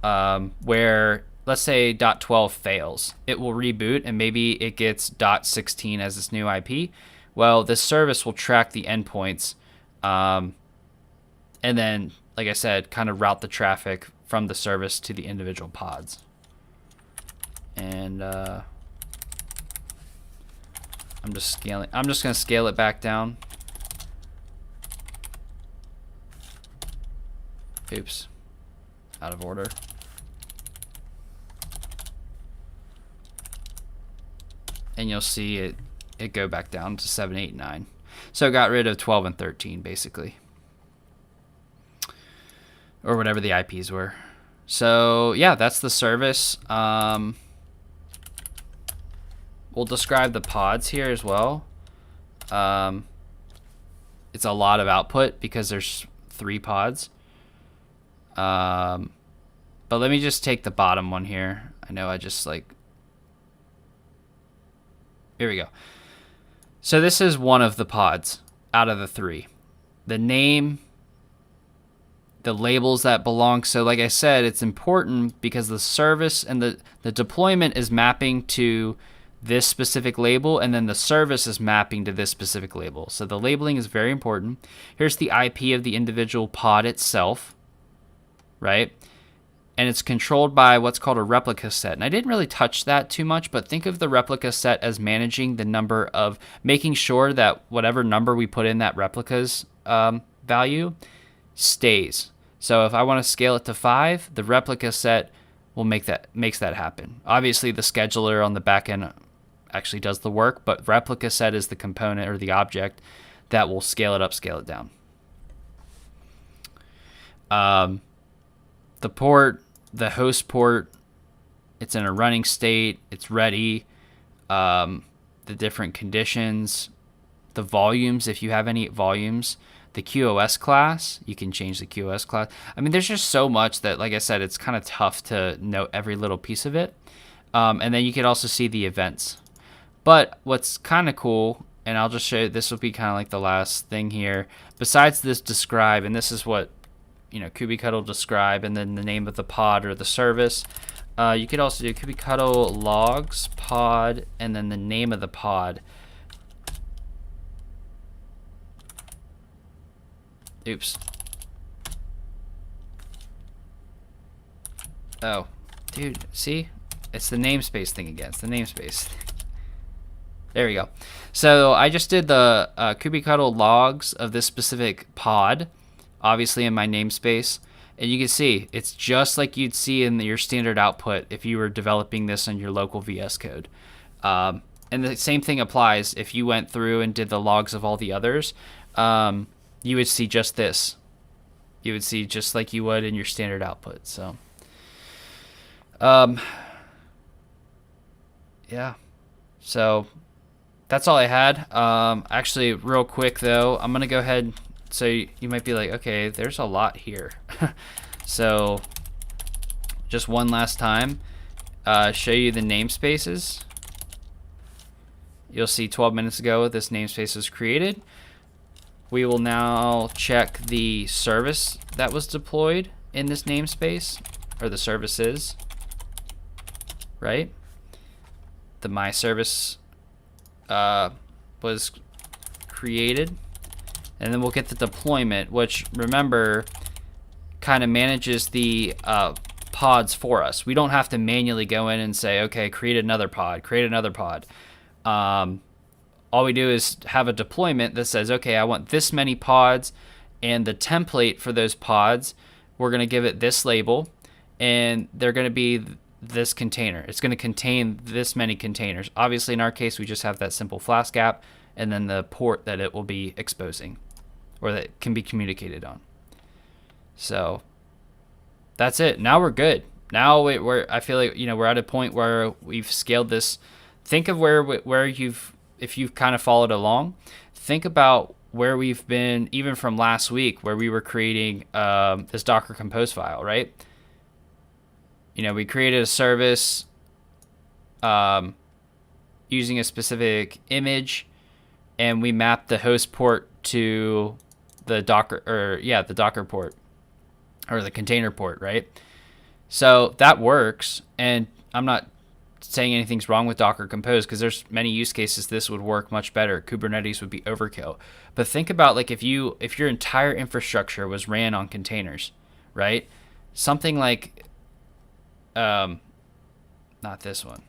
Where let's say .12 fails, it will reboot and maybe it gets .16 as its new IP. Well, this service will track the endpoints, and then, like I said, kind of route the traffic from the service to the individual pods. And I'm just going to scale it back down. Oops, out of order. And you'll see it it go back down to 7, 8, 9. So it got rid of 12 and 13 basically, or whatever the IPs were. So yeah, that's the service. We'll describe the pods here as well. It's a lot of output because there's 3 pods. But let me just take the bottom one here. I know I just like... Here we go. So this is one of the pods out of the 3. The name, the labels that belong. So like I said, it's important because the service and the deployment is mapping to this specific label, and then the service is mapping to this specific label. So the labeling is very important. Here's the IP of the individual pod itself, right? And it's controlled by what's called a replica set. And I didn't really touch that too much, but think of the replica set as managing the number of, making sure that whatever number we put in that replica's value stays. So if I want to scale it to 5, the replica set will makes that happen. Obviously the scheduler on the back end actually does the work, but replica set is the component or the object that will scale it up, scale it down. The port, the host port, it's in a running state, it's ready. The different conditions, the volumes, if you have any volumes, the QoS class, you can change the QoS class. I mean, there's just so much that, like I said, it's kind of tough to know every little piece of it. And then you can also see the events. But what's kind of cool, and I'll just show you, this will be kind of like the last thing here, besides this describe, and this is what, you know, kubectl describe, and then the name of the pod or the service. You could also do kubectl logs pod, and then the name of the pod. Oops. Oh, dude, see? It's the namespace thing again. It's the namespace. There we go. So I just did the kubectl logs of this specific pod, obviously in my namespace. And you can see, it's just like you'd see in your standard output if you were developing this on your local VS Code. And the same thing applies if you went through and did the logs of all the others. You would see just this. You would see just like you would in your standard output. So, yeah. So that's all I had. Actually, real quick though, I'm gonna go ahead. So you might be like, okay, there's a lot here. So just one last time, show you the namespaces. You'll see 12 minutes ago this namespace was created. We will now check the service that was deployed in this namespace, or the services, right? The my service was created. And then we'll get the deployment, which, remember, kind of manages the pods for us. We don't have to manually go in and say, okay, create another pod, create another pod. All we do is have a deployment that says, okay, I want this many pods, and the template for those pods, we're going to give it this label, and they're going to be this container. It's going to contain this many containers. Obviously, in our case, we just have that simple Flask app, and then the port that it will be exposing, or that can be communicated on. So that's it. Now we're good. Now I feel like, you know, we're at a point where we've scaled this. Think of where if you've kind of followed along, think about where we've been even from last week, where we were creating this Docker Compose file, right? You know, we created a service using a specific image, and we mapped the host port to the Docker, the Docker port, or the container port, right? So that works, and I'm not saying anything's wrong with Docker Compose, because there's many use cases this would work much better. Kubernetes would be overkill. But think about, like, if your entire infrastructure was ran on containers, right? Something like not this one.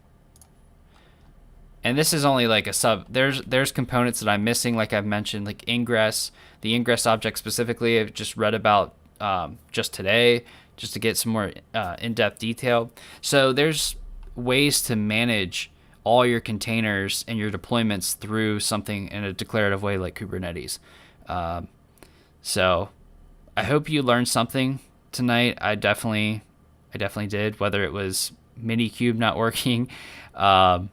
And this is only like a sub. There's components that I'm missing, like I've mentioned, like ingress, the ingress object specifically. I've just read about just today, just to get some more in-depth detail. So there's ways to manage all your containers and your deployments through something in a declarative way like Kubernetes. So I hope you learned something tonight. I definitely did, whether it was MiniCube not working. But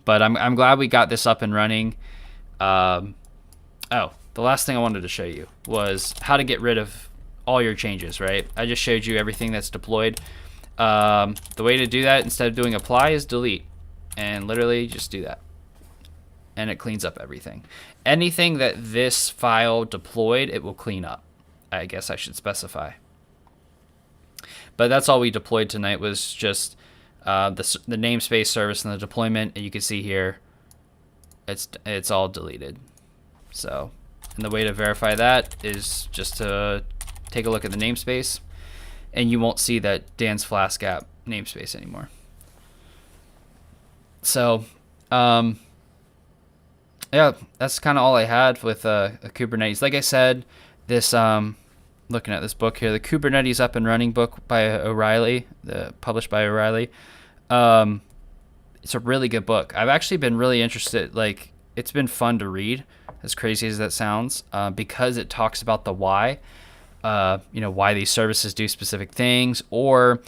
I'm glad we got this up and running. The last thing I wanted to show you was how to get rid of all your changes, right? I just showed you everything that's deployed. The way to do that, instead of doing apply, is delete. And literally just do that. And it cleans up everything. Anything that this file deployed, it will clean up. I guess I should specify. But that's all we deployed tonight, was just the namespace service and the deployment. And you can see here, it's all deleted. So, and the way to verify that is just to take a look at the namespace, and you won't see that Dan's Flask app namespace anymore. So, yeah, that's kind of all I had with Kubernetes. Like I said, this looking at this book here, the Kubernetes Up and Running book by O'Reilly, published by O'Reilly. It's a really good book. I've actually been really interested. Like, it's been fun to read, as crazy as that sounds, because it talks about the why. Why these services do specific things, or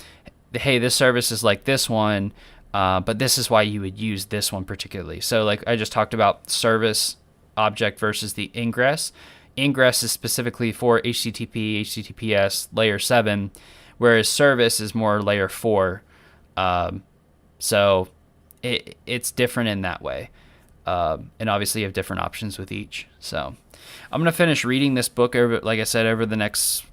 hey, this service is like this one, but this is why you would use this one particularly. So like I just talked about service object versus the ingress. Ingress is specifically for HTTP, HTTPS layer 7, whereas service is more layer 4. So it's different in that way. And obviously you have different options with each. So I'm going to finish reading this book over the next,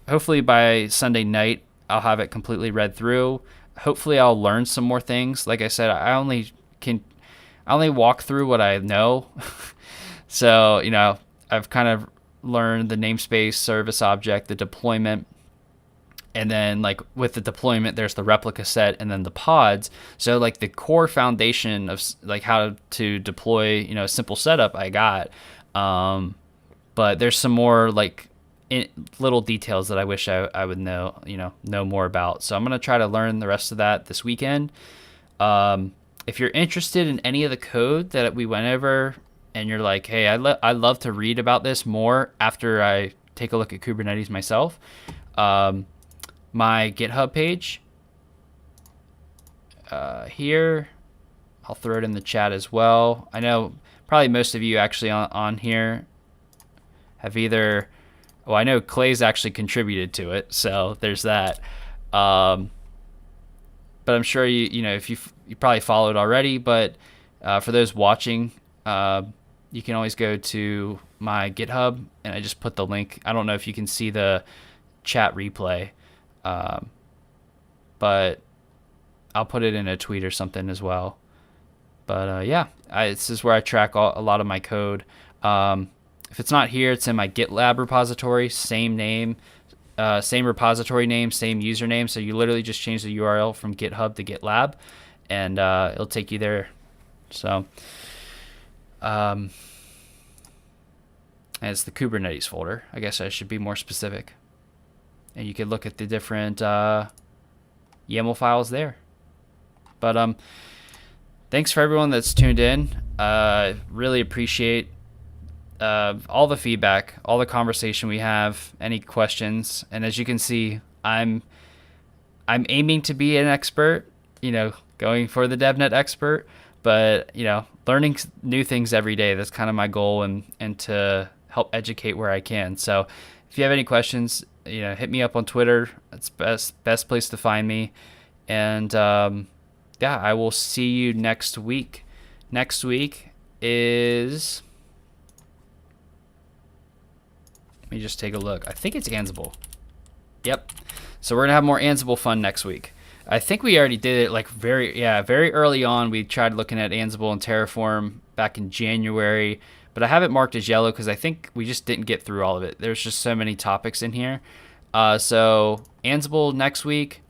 hopefully by Sunday night, I'll have it completely read through. Hopefully I'll learn some more things. Like I said, I only walk through what I know. So, I've kind of learned the namespace, service object, the deployment, and then like with the deployment, there's the replica set and then the pods. So like the core foundation of like how to deploy, a simple setup I got. But there's some more like little details that I wish I would know more about. So I'm going to try to learn the rest of that this weekend. If you're interested in any of the code that we went over and you're like, hey, I'd love to read about this more after I take a look at Kubernetes myself, my GitHub page here, I'll throw it in the chat as well. I know probably most of you actually on here have either, I know Clay's actually contributed to it, so there's that. But I'm sure if you probably followed already, but for those watching, you can always go to my GitHub, and I just put the link. I don't know if you can see the chat replay, but I'll put it in a tweet or something as well. But this is where I track a lot of my code. If it's not here, it's in my GitLab repository, same name, same repository name, same username. So you literally just change the URL from GitHub to GitLab, and it'll take you there. So, and it's the Kubernetes folder. I guess I should be more specific. And you can look at the different YAML files there. But thanks for everyone that's tuned in. Really appreciate all the feedback, all the conversation we have, any questions. And as you can see, I'm aiming to be an expert, going for the DevNet expert, but learning new things every day. That's kind of my goal, and to help educate where I can. So if you have any questions, hit me up on Twitter. It's best place to find me. And I will see you next week. Next week is, let me just take a look. I think it's Ansible. Yep. So we're gonna have more Ansible fun next week. I think we already did it very early on. We tried looking at Ansible and Terraform back in January, but I have it marked as yellow because I think we just didn't get through all of it. There's just so many topics in here. So Ansible next week,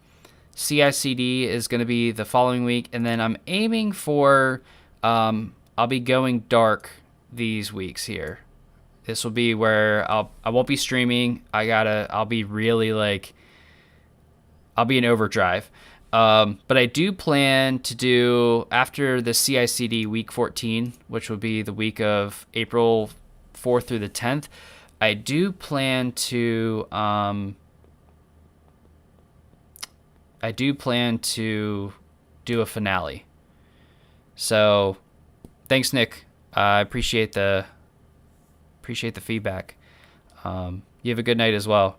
CI/CD is going to be the following week, and then I'm aiming for, I'll be going dark these weeks here. This will be where I won't be streaming. I'll be really I'll be in overdrive. But I do plan to do, after the CI/CD week 14, which will be the week of April 4th through the 10th, I do plan to do a finale. So thanks, Nick. I appreciate the feedback. You have a good night as well.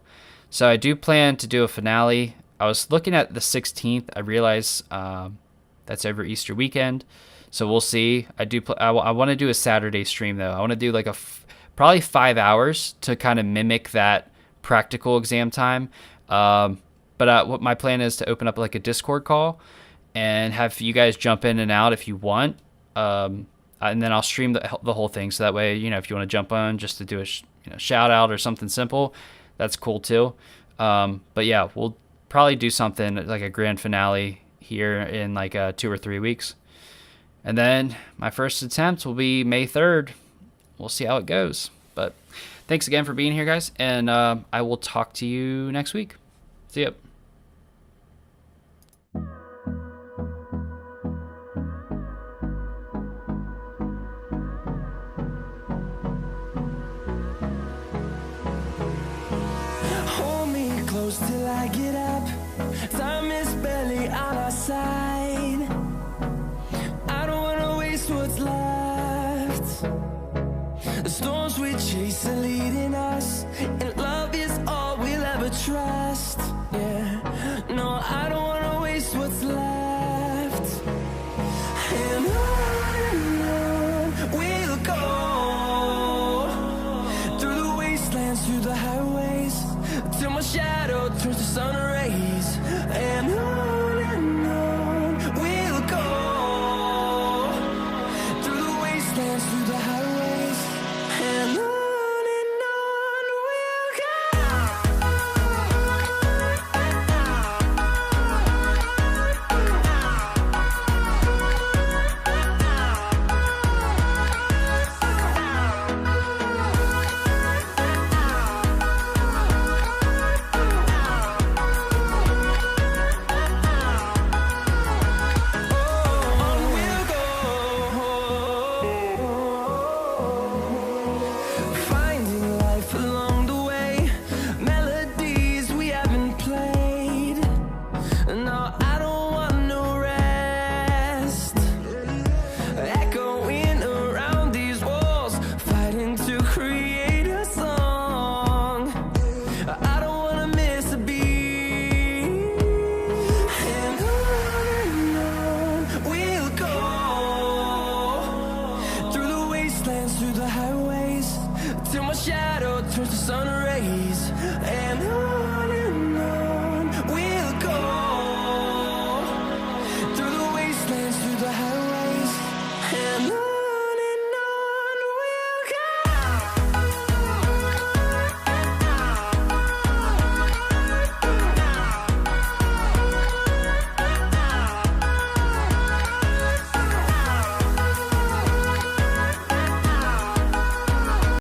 So I do plan to do a finale. I was looking at the 16th. I realize that's over Easter weekend, so we'll see. I want to do a Saturday stream though. I want to do like probably 5 hours to kind of mimic that practical exam time. But what my plan is to open up like a Discord call and have you guys jump in and out if you want. And then I'll stream the whole thing, so that way, if you want to jump on just to do a shout out or something simple, that's cool too. But yeah, we'll probably do something like a grand finale here in like 2 or 3 weeks. And then my first attempt will be May 3rd. We'll see how it goes. But thanks again for being here, guys. And I will talk to you next week. See ya. Till I get up, time is barely on our side. I don't wanna waste what's left. The storms we chase are leading us, and love is all we'll ever trust. Yeah, no, I don't wanna waste what's left. And on we'll go, through the wastelands, through the highways, till my shadow turns to sun rays. And on we'll go, through the wastelands, through the highways, and on we'll go. Through the highways, till my shadow turns to sun rays. And